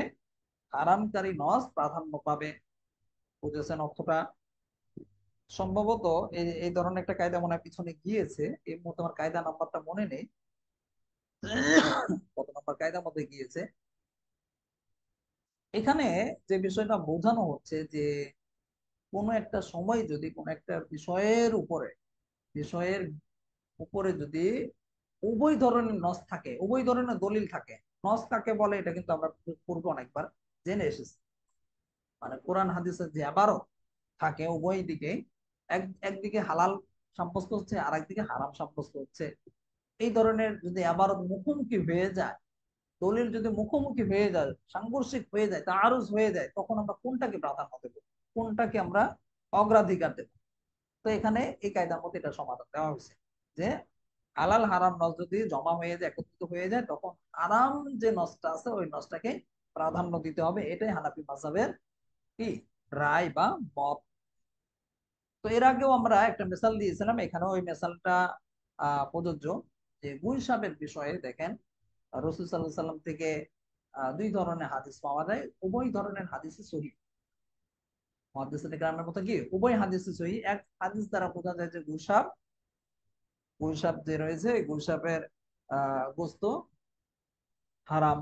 হারামকারী নস প্রাধান্য পাবে। বুঝেছেন অর্থটা? সম্ভবত এই এই ধরনের একটা কায়দা মনে হয় পিছনে গিয়েছে, এই মুহূর্তে আমার কায়দা নাম্বারটা মনে নেই, কত নম্বর কায়দার মধ্যে গিয়েছে। এখানে যে বিষয়টা বোঝানো হচ্ছে যে কোনো একটা সময় যদি কোনো একটা বিষয়ের উপরে যদি উভয় ধরনের নস থাকে, উভয় ধরনের দলিল থাকে। নস কাকে বলে এটা কিন্তু আমরা পূর্বে অনেকবার জেনে এসেছি। মানে কোরআন হাদিসের যে আবারত থাকে উভয় দিকে, একদিকে হালাল সাব্যস্ত হচ্ছে আর একদিকে হারাম সাব্যস্ত হচ্ছে, এই ধরনের যদি আবারত মুখোমুখি হয়ে যায়, দলিল যদি মুখোমুখি হয়ে যায়, সাংঘর্ষিক হয়ে যায়, তাআরুজ হয়ে যায়, তখন আমরা কোনটাকে প্রাধান্য দেব, কোনটাকে আমরা অগ্রাধিকার দেব। তো এখানে এই কায়দার মধ্যে এটা সমাধান দেওয়া হয়েছে যে হালাল হারাম নস যদি জমা হয়ে যায়, একত্রিত হয়ে যায়, তখন হারাম যে নসটা আছে ওই নসটাকে প্রাধান্য দিতে হবে। এটাই হানাফি মাযহাবের কি রায় বা মত। তো এর আগেও আমরা একটা মেসাল দিয়েছিলাম, এখানে ওই মেসালটা প্রযোজ্য। যে গুই সাপের বিষয়ে দেখেন, রাসূল সাল্লাল্লাহু আলাইহি সাল্লাম থেকে 2 ধরনের হাদিস পাওয়া যায়, উভয় ধরনের হাদিসই সহিহ। মুহাদ্দিসিনে কেরামের মতে কি উভয় হাদিসই সহিহ। এক হাদিস দ্বারা বোঝা যায় যে গুই সাপ যে রয়েছে, গুই সাপের গোস্ত হারাম।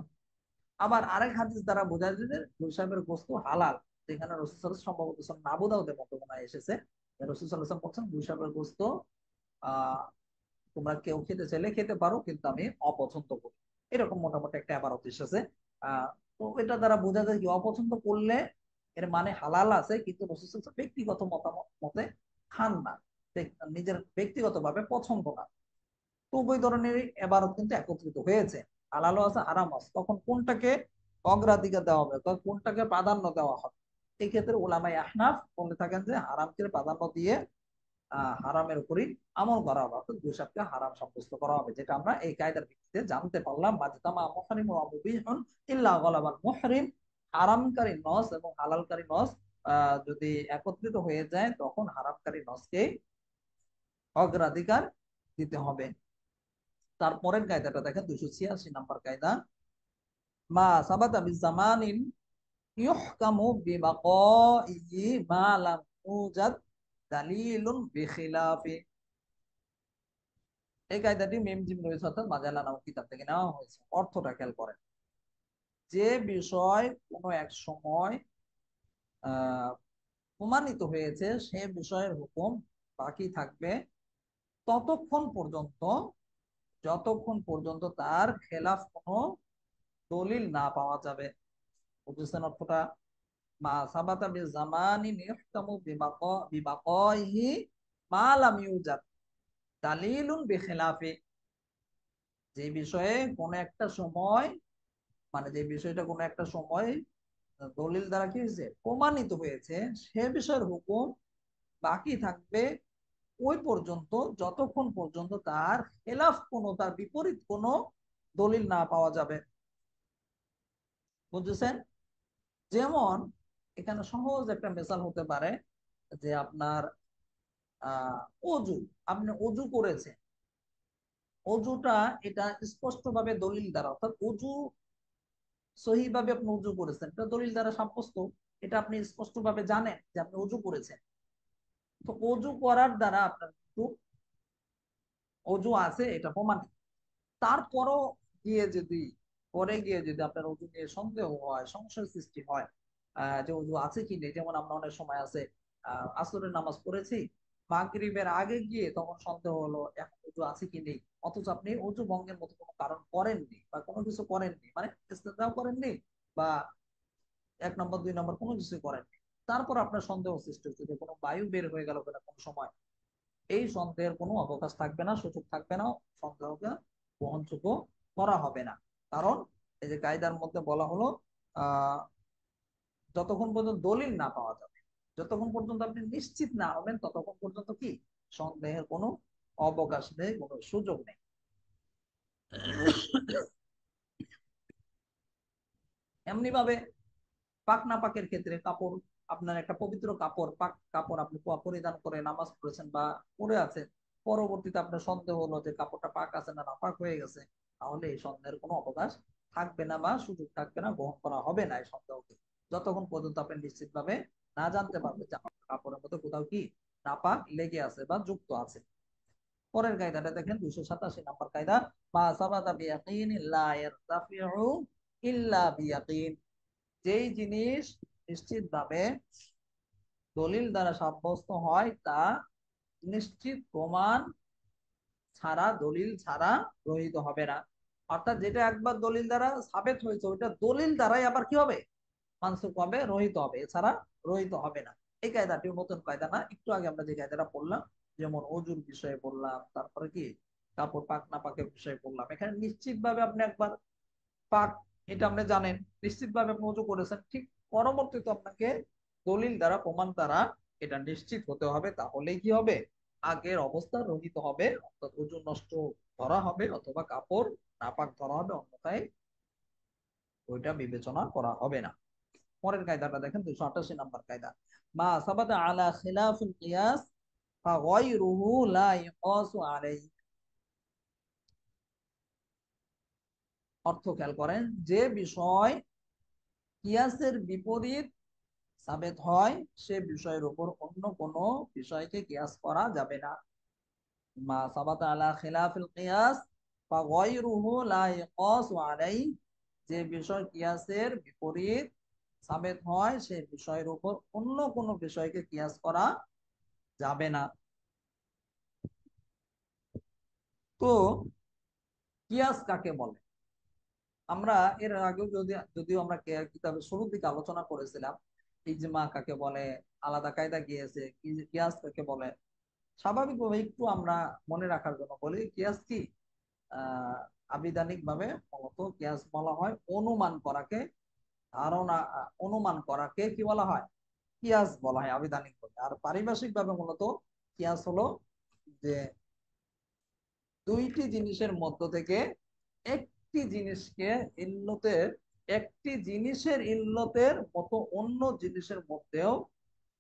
আবার আরেক হাদিস দ্বারা বোঝা যায় যে গুলশাবের গোস্ত হালাল, যেখানে রাসূল সাল্লাল্লাহু আলাইহি ওয়াসাল্লাম সম্ভবত সুনান আবু দাউদের মধ্যে মনে হয় এসেছে, রাসূল সাল্লাল্লাহু আলাইহি ওয়াসাল্লাম বলছেন গুলশাবের গোস্ত আহ তোমরা কেউ খেতে চাইলে খেতে পারো, কিন্তু আমি অপছন্দ করি। এরকম মোটামুটি একটা আবারত এসেছে। তো এটা দ্বারা বোঝা যায় কি অপছন্দ করলে এর মানে হালাল আছে, কিন্তু রাসূল সাল্লাল্লাহু আলাইহি ওয়াসাল্লাম ব্যক্তিগত মতামত মতে খান না, নিজের ব্যক্তিগত ভাবে পছন্দ না। তো উভয় ধরনের এবারত কিন্তু একত্রিত হয়েছে, হালালও আছে হারাম আছে। তখন কোনটাকে অগ্রাধিকার দেওয়া হবে, কোনটাকে প্রাধান্য দেওয়া হবে? এই ক্ষেত্রে উলামায়ে আহনাফ বলে থাকেন যে হারামকে প্রাধান্য দিয়ে হারামের উপরই আমল করা হবে, অর্থাৎ দুইশাবকে হারাম সাব্যস্ত করা হবে, যেটা আমরা এই কায়দার ভিত্তিতে জানতে পারলাম। মাজতামা মুহরিম ওয়া মুবিহুন ইল্লা গালাবাল মুহরিম, হারামকারী নস এবং হালালকারী নস যদি একত্রিত হয়ে যায়, তখন হারামকারী নসকে অগ্রাধিকার দিতে হবে। তারপরের কায়দাটা দেখেন 286 নম্বর কায়দা, মা সাবাতা বিজামানিন ইউহকামু বিবাকাইহি মা লাম ইউজাদ দালিলুন বিখিলাফি। এই কায়দাটি মিম জিম রয়েছে, অর্থাৎ মাজালা নামক কিতাব থেকে নেওয়া হয়েছে। অর্থটা খেয়াল করেন, যে বিষয় কোনো এক সময় আহ প্রমাণিত হয়েছে সে বিষয়ের হুকুম বাকি থাকবে ততক্ষণ পর্যন্ত, যতক্ষণ পর্যন্ত তার খেলাফ কোনো দলিল না পাওয়া যাবে। বুঝছেন অর্থটা? মা সাবাতা বিজামানি ইহকামু বিবাকাইহি মা লাম ইউজাদ দালিলুন বিখিলাফি। যে বিষয়ে কোন একটা সময়, মানে যে বিষয়টা কোন একটা সময় দলিল দ্বারা কি হয়েছে প্রমাণিত হয়েছে, সে বিষয়ের হুকুম বাকি থাকবে ওই পর্যন্ত, যতক্ষণ পর্যন্ত তার খেলাফ কোনো, তার বিপরীত কোনো দলিল না পাওয়া যাবে। বুঝছেন? যেমন এখানে সহজ একটা মেসাল হতে পারে যে আপনার আহ অজু, আপনি অজু করেছেন, অজুটা এটা স্পষ্ট ভাবে দলিল দ্বারা, অর্থাৎ অজু সহি ভাবে আপনি অজু করেছেন, এটা দলিল দ্বারা সাব্যস্ত, এটা আপনি স্পষ্ট ভাবে জানেন যে আপনি অজু করেছেন। তো অজু করার দ্বারা আপনার কিন্তু অজু আছে এটা প্রমাণ। তারপরও গিয়ে যদি, পরে গিয়ে যদি আপনার অজু নিয়ে সন্দেহ হয়, সংশয় সৃষ্টি হয় যে অজু আছে কি নেই, যেমন আমরা অনেক সময় আছে আসরের নামাজ পড়েছি, মাগরিবের আগে গিয়ে তখন সন্দেহ হলো এখন অজু আছে কি নেই, অথচ আপনি অজু ভঙ্গের মতো কোনো কারণ করেননি বা কোনো কিছু করেননি, মানে ইস্তেঞ্জাও করেননি বা 1 নম্বর 2 নম্বর কোনো কিছু করেননি, তারপর আপনার সন্দেহ সৃষ্টি হচ্ছে যে কোনো বায়ু বের হয়ে গেল কিনা কোনো সময়, এই সন্দেহের কোনো অবকাশ থাকবে না, সুযোগ থাকবে না, সন্দেহকে গ্রহণযোগ্য করা হবে না। কারণ এই যে কায়দার মধ্যে বলা হলো আহ যতক্ষণ পর্যন্ত দলিল না পাওয়া যাবে, যতক্ষণ পর্যন্ত আপনি নিশ্চিত না হবেন, ততক্ষণ পর্যন্ত কি সন্দেহের কোনো অবকাশ নেই, কোনো সুযোগ নেই। এমনি ভাবে পাক না পাকের ক্ষেত্রে কাপড়, আপনার একটা পবিত্র কাপড়, পাক কাপড় আপনি পরিধান করে নামাজ পড়েছেন বা পরে আছেন, পরবর্তীতে আপনার সন্দেহ হলো যে কাপড়টা পাক আছে না নাপাক হয়ে গেছে, তাহলে এই সন্দেহের কোনো অবকাশ থাকবে না বা সুযোগ থাকবে না, গ্রহণ করা হবে না এই সন্দেহকে, যতক্ষণ পর্যন্ত আপনি নিশ্চিত ভাবে না জানতে পারবেন যে আপনার কাপড়ের মধ্যে কোথাও কি নাপাক লেগে আছে বা যুক্ত আছে। পরের কায়দাটা দেখেন 287 নম্বর কায়দা, মা সাবাতা বিয়াকিন লা ইয়ারতাফিউ ইল্লা বিয়াকিন। যেই জিনিস নিশ্চিত ভাবে দলিল দ্বারা সাব্যস্ত হয় তা নিশ্চিত প্রমাণ ছাড়া, দলিল ছাড়া রহিত হবে না। অর্থাৎ যেটা একবার দলিল দ্বারা সাবেত হয়েছে, ওইটা দলিল দ্বারাই আবার কি হবে মানসুখ হবে, রহিত হবে, এছাড়া রহিত হবে না। এই কায়দাটিও নতুন কায়দা না, একটু আগে আমরা যে কায়দাটা পড়লাম, যেমন অজুর বিষয়ে বললাম, তারপরে কি কাপড় পাক না পাকের বিষয়ে বললাম, এখানে নিশ্চিত ভাবে আপনি একবার পাক, এটা আপনি জানেন, নিশ্চিত ভাবে আপনি অজু করেছেন, ঠিক পরবর্তীতে আপনাকে দলিল দ্বারা প্রমাণ দ্বারা এটা নিশ্চিত হতে হবে, তাহলেই কি হবে আগের অবস্থা রহিত হবে, অর্থাৎ অজু নষ্ট ধরা হবে অথবা কাপড় নাপাক ধরা হবে, অন্যথায় ওইটা বিবেচনা করা হবে না। পরের কায়দাটা দেখেন 288 নম্বর কায়দা, মা সাবাতা আলা খিলাফিল কিয়াস ফাগায়রুহু লা ইউকাসু আলাইহি। অর্থ খেয়াল করেন, যে বিষয় কিয়াসের বিপরীত সাবেত হয় সে বিষয়ের উপর অন্য কোন বিষয়কে কিয়াস করা যাবে না। মা সাবাতা আলা খিলাফিল কিয়াস ফাগায়রুহু লা ইয়াকাসু আলাইহি, যে বিষয় কিয়াসের বিপরীত সাবেত হয় সেই বিষয়ের উপর অন্য কোনো বিষয়কে কিয়াস করা যাবে না। তো কিয়াস কাকে বলে? আমরা এর আগেও যদিও আমরা কিতাবের শুরুর দিকে আলোচনা করেছিলাম ইজমা কাকে বলে, আলাদা কায়দা গিয়েছে, কিয়াস কাকে বলে। স্বাভাবিকভাবে একটু আমরা মনে রাখার জন্য বলি, কিয়াস কি? আবিধানিক ভাবে মূলত কিয়াস বলা হয় অনুমান করাকে, ধারণা অনুমান করাকে কি বলা হয়? কিয়াস বলা হয় আবিধানিক ভাবে। আর পারিভাষিক ভাবে মূলত কিয়াস হলো যে দুইটি জিনিসের মধ্য থেকে একটি জিনিসকে ইল্লতের একটি জিনিসের ইল্লতের মতো অন্য জিনিসের মধ্যেও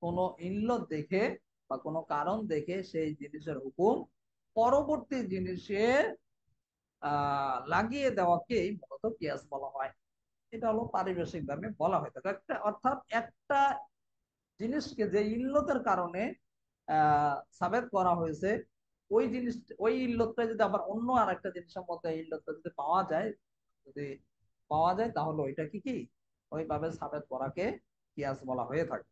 কোনো ইল্লত দেখে বা কোনো কারণ দেখে সেই জিনিসের হুকুম পরবর্তী জিনিসে লাগিয়ে দেওয়াকেই মূলত কিয়াস বলা হয়। এটা হলো পারিভাষিক ভাবে বলা হয় থাকে একটা, অর্থাৎ একটা জিনিসকে যে ইল্লতের কারণে সাবেত করা হয়েছে, ওই জিনিস ওই ইল্লতটা যদি আবার অন্য আর একটা জিনিসের মধ্যে ইল্লতটা যদি পাওয়া যায়, যদি পাওয়া যায় তাহলে ওইটা কি কি ওইভাবে সাবেত করাকে কিয়াস বলা হয়ে থাকে।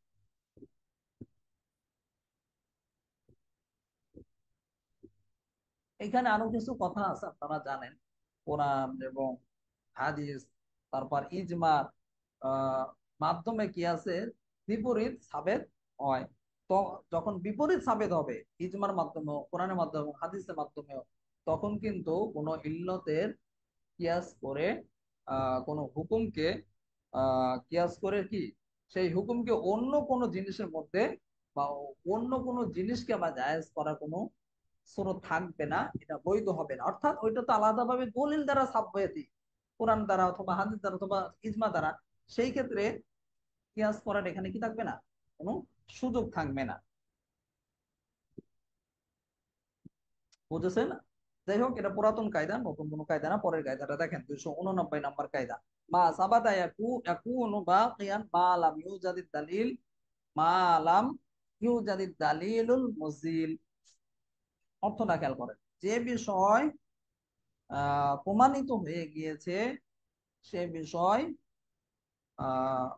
এখানে আরো কিছু কথা আছে আপনারা জানেন, কোরআন এবং হাদিস, তারপর ইজমার আহ মাধ্যমে কিয়াসের বিপরীত সাবেত হয়। তো যখন বিপরীত সাবেত হবে ইজমার মাধ্যমে, কোরআনের মাধ্যমে, হাদিসের মাধ্যমেও, তখন কিন্তু কোনো ইল্লতের কিয়াস করে কোনো হুকুমকে কিয়াস করে কি সেই হুকুমকে অন্য কোনো জিনিসের মধ্যে বা অন্য কোনো জিনিসকে বা জায়েজ করা কোনো সুরত থাকবে না, এটা বৈধ হবে না। অর্থাৎ ওইটা তো আলাদাভাবে দলিল দ্বারা সাব্যতি, কোরআন দ্বারা অথবা হাদিস দ্বারা অথবা ইজমা দ্বারা, সেই ক্ষেত্রে কিয়াস করার এখানে কি থাকবে না, কোনো সুযোগ থাকবে না। বুঝেছেন? যাই হোক, এটা পুরাতন কায়দা, নতুন কোনো কায়দা না। পরের কায়দাটা দেখেন, 289 নম্বর কায়দা। মা সাবাতা ইয়াকুনু বাকিয়ান মা লাম ইউজাদিদ দালিল, মা লাম ইউজাদিদ দালিলুল মুজিল। অর্থটা খেয়াল করেন, যে বিষয় প্রমাণিত হয়ে গিয়েছে সে বিষয় আহ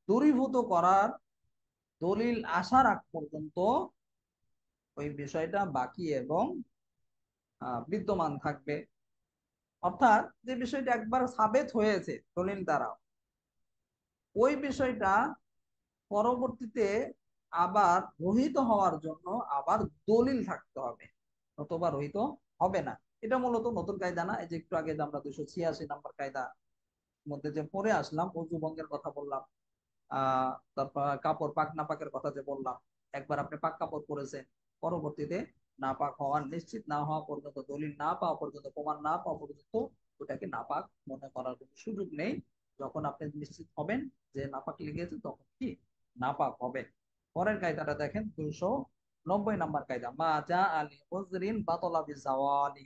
দূরীভূত করার দলিল আসার আগ পর্যন্ত ওই বিষয়টা বাকি এবং বিদ্যমান থাকবে। অর্থাৎ যে বিষয়টা একবার সাবেত হয়েছে দলিল দ্বারা, ওই বিষয়টা পরবর্তীতে আবার রহিত হওয়ার জন্য আবার দলিল থাকতে হবে, অথবা রহিত হবে না। এটা মূলত নতুন কায়দা না। এই যে একটু আগে যে আমরা 286 নম্বর কায়দা মধ্যে যে পড়ে আসলাম, অজু ভঙ্গের কথা বললাম, তারপর কাপড় পাক না পাকের কথা যে বললাম, একবার আপনি পাক কাপড় পরেছেন, পরবর্তীতে নাপাক হওয়ার নিশ্চিত না হওয়া পর্যন্ত, দলিল না পাওয়া পর্যন্ত, প্রমাণ না পাওয়া পর্যন্ত ওটাকে নাপাক মনে করার কোনো সুযোগ নেই। যখন আপনি নিশ্চিত হবেন যে নাপাক লেগেছে, তখন কি নাপাক হবে। পরের কায়দাটা দেখেন, 290 নম্বর কায়দা। মা জা আলী উজরিন বাতলা বিজাওয়ালি,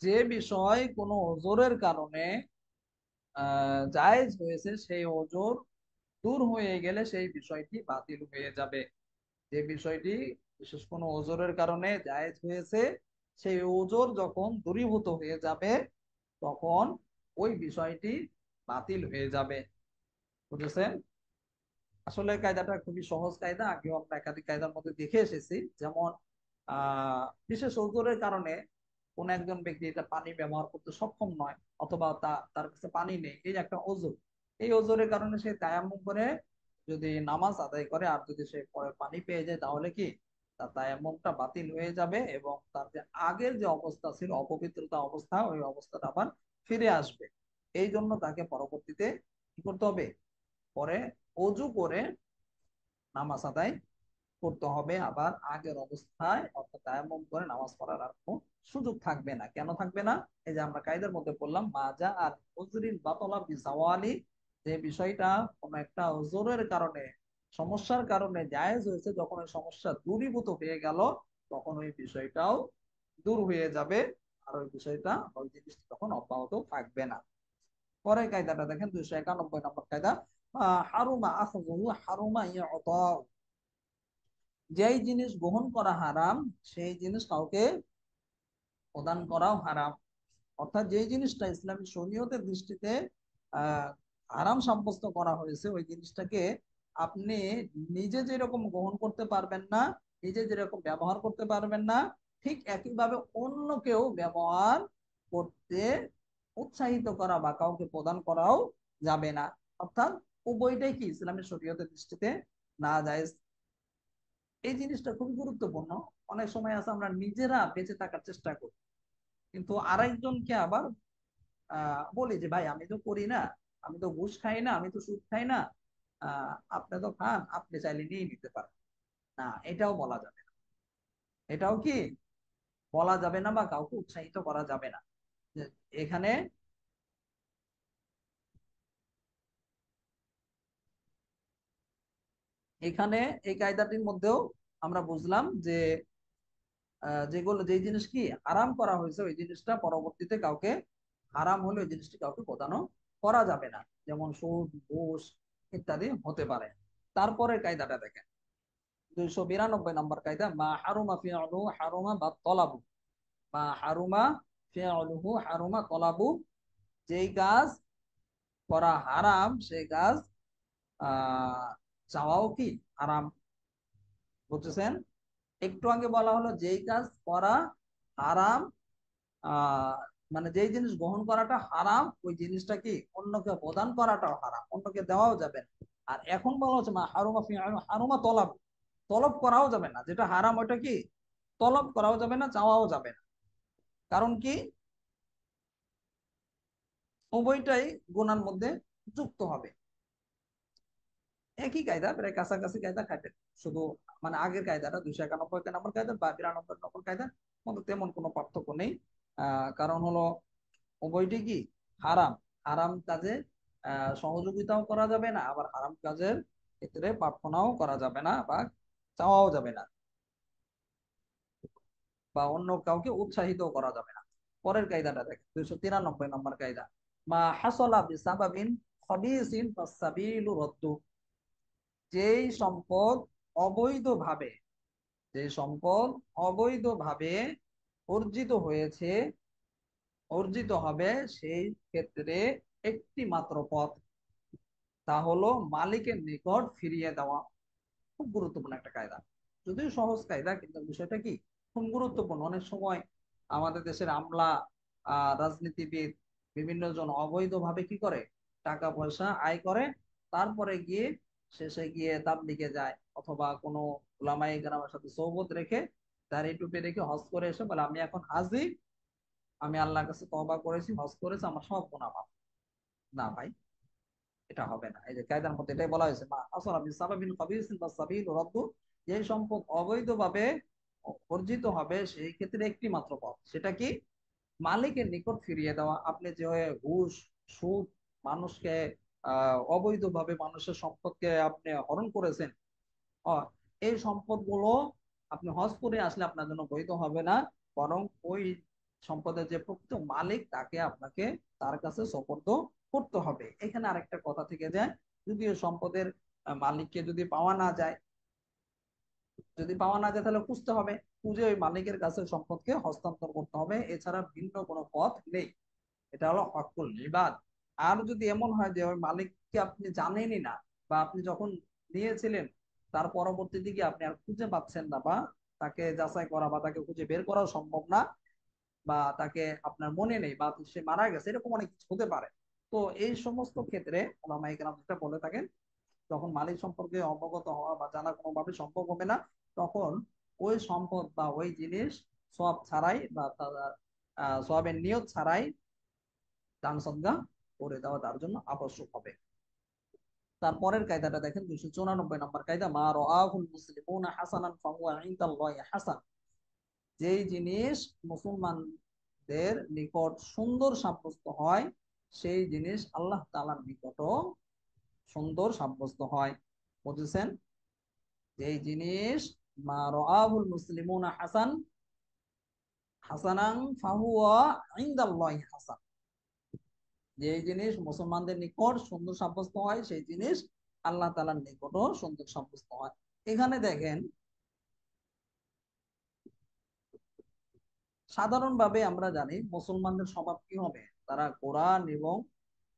যে বিষয় কোনো ওজরের কারণে জায়েজ হয়েছে, সেই ওজর দূর হয়ে গেলে সেই বিষয়টি বাতিল হয়ে যাবে। যে বিষয়টি বিশেষ কোনো ওজরের কারণে জায়েজ হয়েছে, সেই ওজর যখন দূরীভূত হয়ে যাবে তখন ওই বিষয়টি বাতিল হয়ে যাবে। বুঝেছেন? আসলে কায়দাটা খুবই সহজ কায়দা, আগেও আমরা একাধিক কায়দার মধ্যে দেখে এসেছি। যেমন বিশেষ ওজরের কারণে কোন একজন ব্যক্তি এটা পানি ব্যবহার করতে সক্ষম নয়, অথবা তার কাছে পানি নেই, এই একটা ওজর। এই ওজরের কারণে সে তায়াম্মুম করে যদি নামাজ আদায় করে, আর যদি সে পরে পানি পেয়ে যায়, তাহলে কি তার তায়াম্মুমটা বাতিল হয়ে যাবে এবং তার যে আগের যে অবস্থা ছিল অপবিত্রতা অবস্থা, ওই অবস্থাটা আবার ফিরে আসবে। এই জন্য তাকে পরবর্তীতে কি করতে হবে, পরে অজু করে নামাজ আদায় করতে হবে। আবার আগের অবস্থায় অর্থাৎ তায়াম্মুম করে নামাজ পড়ার আর কোনো সুযোগ থাকবে না। কেন থাকবে না? এই যে আমরা কায়দার মধ্যে বললাম, মাজা আর উজরিন বাতলা বিজাওয়ালি, যে বিষয়টা কোন একটা ওজরের কারণে, সমস্যার কারণে জায়েজ হয়েছে, যখন ওই সমস্যা দূরীভূত হয়ে গেল তখন ওই বিষয়টাও দূর হয়ে যাবে, আর ওই বিষয়টা ওই জিনিসটা তখন অব্যাহত থাকবে না। পরের কায়দাটা দেখেন, 291 নম্বর কায়দা। হারুমা আখযুহু হারুমা ইউতাউ, যেই জিনিস গ্রহণ করা হারাম সেই জিনিস কাউকে প্রদান করাও হারাম। অর্থাৎ যে জিনিসটা ইসলামী শরীয়তের দৃষ্টিতে আহ হারাম সাব্যস্ত করা হয়েছে, ওই জিনিসটাকে আপনি নিজে যেরকম গ্রহণ করতে পারবেন না, নিজে যেরকম ব্যবহার করতে পারবেন না, ঠিক একইভাবে অন্যকেও ব্যবহার করতে উৎসাহিত করা বা কাউকে প্রদান করাও যাবে না। অর্থাৎ উভয়টাই কি ইসলামী শরীয়তের দৃষ্টিতে না জায়েজ। এই জিনিসটা খুবই গুরুত্বপূর্ণ। অনেক সময় আছে আমরা নিজেরা বেঁচে থাকার চেষ্টা করি, কিন্তু আরেকজনকে আবার বলি যে ভাই আমি তো করি না, আমি তো ঘুষ খাই না, আমি তো সুদ খাই না, আপনি তো খান, আপনি চাইলে নিয়ে নিতে পারেন। না, এটাও বলা যাবে না। এটাও কি বলা যাবে না বা কাউকে উৎসাহিত করা যাবে না। যে এখানে এখানে এই কায়দাটির মধ্যেও আমরা বুঝলাম যে যেগুলো যেই জিনিস কি হারাম করা হয়েছে, ওই জিনিসটা পরবর্তীতে কাউকে হারাম হলে ওই জিনিসটি কাউকে প্রদানও করা যাবে না, যেমন সুদ ঘুষ ইত্যাদি হতে পারে। তারপরে কায়দাটা দেখেন, 292 নম্বর কায়দা, মা হারুমা ফিআলু হারুমা বা তলাবু। মা হারুমা ফিআলুহু হারুমা তলাবু, যেই কাজ করা হারাম সেই কাজ চাওয়াও কি হারাম। বুঝতেছেন? একটু আগে বলা হলো যেই কাজ করা হারাম, আহ মানে যেই জিনিস গ্রহণ করাটা হারাম, ওই জিনিসটা কি অন্যকে প্রদান করাটাও হারাম, অন্যকে দেওয়াও যাবে না। আর এখন বলা হচ্ছে মা হারুমা হারুমা তলাব, তলব করাও যাবে না। যেটা হারাম ওইটা কি তলব করাও যাবে না, চাওয়াও যাবে না। কারণ কি উভয়টাই গুনার মধ্যে যুক্ত হবে। একই কায়দা, প্রায় কাছাকাছি কায়দা খাটে। শুধু মানে আগের কায়দাটা 291 নম্বর কায়দা বা 92 নম্বর কায়দার মধ্যে তেমন কোনো পার্থক্য নেই। কারণ হলো উভয়টি কি হারাম। হারাম কাজে সহযোগিতাও করা যাবে না, আবার হারাম কাজের ক্ষেত্রে প্রার্থনাও করা যাবে না বা চাওয়াও যাবে না, বা অন্য কাউকে উৎসাহিত করা যাবে না। পরের কায়দাটা দেখেন, 293 নম্বর কায়দা, মা হাসলা বিসাবাবিন খাবিসিন ফাসাবিলু রদ্দু। যেই সম্পদ অবৈধভাবে, যে সম্পদ অবৈধভাবে অর্জিত হয়েছে, অর্জিত হবে, সেই ক্ষেত্রে একটি মাত্র পথ, তা হলো মালিকের নিকট ফিরিয়ে দেওয়া। খুব গুরুত্বপূর্ণ একটা কায়দা, যদিও সহজ কায়দা, কিন্তু বিষয়টা কি খুব গুরুত্বপূর্ণ। অনেক সময় আমাদের দেশের আমলা, রাজনীতিবিদ, বিভিন্ন জন অবৈধভাবে কি করে টাকা পয়সা আয় করে, তারপরে গিয়ে শেষে গিয়ে তাবলিগে যায়, অথবা কোনো ওলামায়ে কেরামের সাথে সহবত রেখে দাড়ি টুপি রেখে হজ করে এসে বলে আমি এখন হাজি, আমি আল্লাহর কাছে তওবা করেছি, হজ করেছি, আমার সব গুনাহ মাফ। না ভাই, এটা হবে না। এই যে কায়দার মধ্যে এটাই বলা হয়েছে, মা আসরা বিসাবাবিন খাবিসিন ফাসাবিল রাদ্দু, যে সম্পদ অবৈধভাবে অর্জিত হবে সেই ক্ষেত্রে একটি মাত্র পথ, সেটা কি মালিকের নিকট ফিরিয়ে দেওয়া। আপনি যে ঘুষ সুদ মানুষকে অবৈধভাবে মানুষের সম্পদকে আপনি হরণ করেছেন, আহ, এই সম্পদগুলো আপনি হজ করে আসলে আপনার জন্য বৈধ হবে না, বরং ওই সম্পদের যে প্রকৃত মালিক তাকে আপনাকে তার কাছে সোপর্দ করতে হবে। এখানে আরেকটা কথা থেকে যায়, যদিও সম্পদের মালিককে যদি পাওয়া না যায়, যদি পাওয়া না যায় তাহলে খুঁজতে হবে, খুঁজে ওই মালিকের কাছে সম্পদকে হস্তান্তর করতে হবে, এছাড়া ভিন্ন কোনো পথ নেই। এটা হলো হকুল ইবাদ। আর যদি এমন হয় যে ওই মালিককে আপনি জানেনই না, বা আপনি যখন নিয়েছিলেন তার পরবর্তী দিকে আপনি আর খুঁজে পাচ্ছেন না, বা তাকে যাচাই করা বা তাকে খুঁজে বের করা সম্ভব না, বা তাকে আপনার মনে নেই, বা সে মারা গেছে, এরকম অনেক কিছু হতে পারে। তো এই সমস্ত ক্ষেত্রে ওলামায়ে কেরাম যেটা বলে থাকেন, যখন মালিক সম্পর্কে অবগত হওয়া বা জানা কোনোভাবে সম্ভব হবে না, তখন ওই সম্পদ বা ওই জিনিস সওয়াব ছাড়াই বা সওয়াবের নিয়ত ছাড়াই দান সদকা করে দেওয়া তার জন্য আবশ্যক হবে। তারপরের কায়দাটা দেখেন, 294 নম্বর কায়দা, মা রাআহুল মুসলিমুনা হাসানান ফাহুয়া ইনদাল্লাহি হাসান। যেই জিনিস মুসলমানদের নিকট সুন্দর সাব্যস্ত হয়, সেই জিনিস আল্লাহ তাআলার নিকটও সুন্দর সাব্যস্ত হয়। বুঝেছেন? যেই জিনিস মা রাআহুল মুসলিমুনা হাসানান ফাহুয়া ইনদাল্লাহি হাসান, যে জিনিস মুসলমানদের নিকট সুন্দর সাব্যস্ত হয় সেই জিনিস আল্লাহ তাআলার নিকটও সুন্দর সাব্যস্ত হয়। এখানে দেখেন সাধারণভাবে আমরা জানি মুসলমানদের স্বভাব কি হবে, তারা কোরআন এবং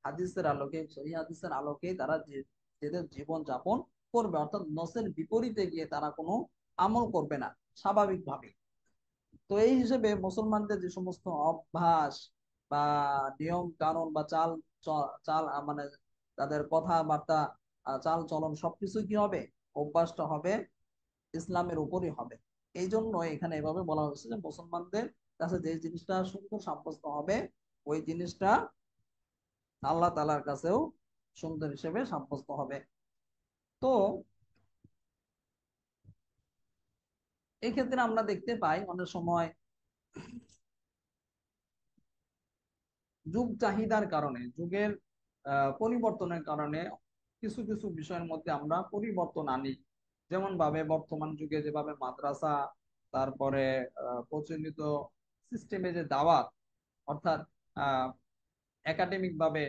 হাদিসের আলোকে, সহিহ হাদিসের আলোকে তারা নিজেদের জীবন যাপন করবে, অর্থাৎ নসের বিপরীতে গিয়ে তারা কোনো আমল করবে না স্বাভাবিকভাবে। তো এই হিসেবে মুসলমানদের যে সমস্ত অভ্যাস বা নিয়ম কানুন বা চাল চাল মানে তাদের কথাবার্তা, চাল চলন সবকিছু কি হবে, অভ্যাসটা হবে ইসলামের উপরই হবে। এই জন্য এখানে এভাবে বলা হয়েছে যে মুসলমানদের কাছে যে জিনিসটা সুন্দর সাব্যস্ত হবে, ওই জিনিসটা আল্লাহ তাআলার কাছেও সুন্দর হিসেবে সাব্যস্ত হবে। তো এই ক্ষেত্রে আমরা দেখতে পাই অনেক সময় যুগ চাহিদার কারণে, যুগের পরিবর্তনের কারণে কিছু কিছু বিষয়ের মধ্যে আমরা পরিবর্তন আনি। যেমন ভাবে বর্তমান যুগে যেভাবে মাদ্রাসা, তারপরে প্রচলিত সিস্টেমে যে দাওয়াত, অর্থাৎ একাডেমিক ভাবে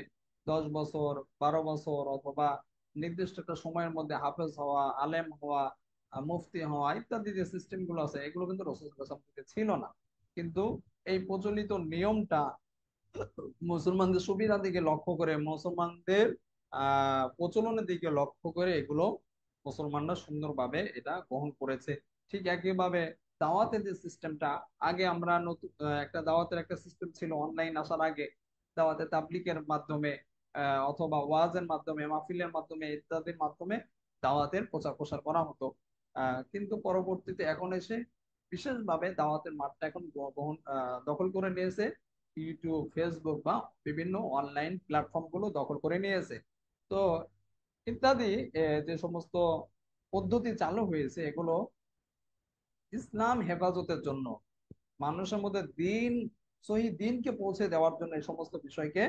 10 বছর, 12 বছর অথবা নির্দিষ্ট একটা সময়ের মধ্যে হাফেজ হওয়া, আলেম হওয়া, মুফতি হওয়া ইত্যাদি যে সিস্টেম গুলো আছে, এগুলো কিন্তু রাসূল সাল্লাল্লাহু আলাইহি ওয়াসাল্লাম থেকে ছিল না। কিন্তু এই প্রচলিত নিয়মটা মুসলমানদের সুবিধার দিকে লক্ষ্য করে, মুসলমানদের প্রচলনের দিকে লক্ষ্য করে এগুলো মুসলমানরা সুন্দরভাবে এটা গ্রহণ করেছে। ঠিক একইভাবে দাওয়াতের যে সিস্টেমটা, আগে আমরা নতুন একটা দাওয়াতের একটা সিস্টেম ছিল অনলাইন আসার আগে, দাওয়াতে তাবলিগের মাধ্যমে অথবা ওয়াজের মাধ্যমে, মাহফিলের মাধ্যমে ইত্যাদির মাধ্যমে দাওয়াতের প্রচার প্রসার করা হতো। কিন্তু পরবর্তীতে এখন এসে বিশেষভাবে দাওয়াতের মাঠটা এখন দখল করে নিয়েছে ইউটিউব, ফেসবুক বা বিভিন্ন অনলাইন প্ল্যাটফর্ম গুলো দখল করে নিয়েছে। তো ইত্যাদি যে সমস্ত পদ্ধতি চালু হয়েছে, এগুলো ইসলাম হেফাজতের জন্য, মানুষের মধ্যে সহি দিনকে পৌঁছে দেওয়ার জন্য এই সমস্ত বিষয়কে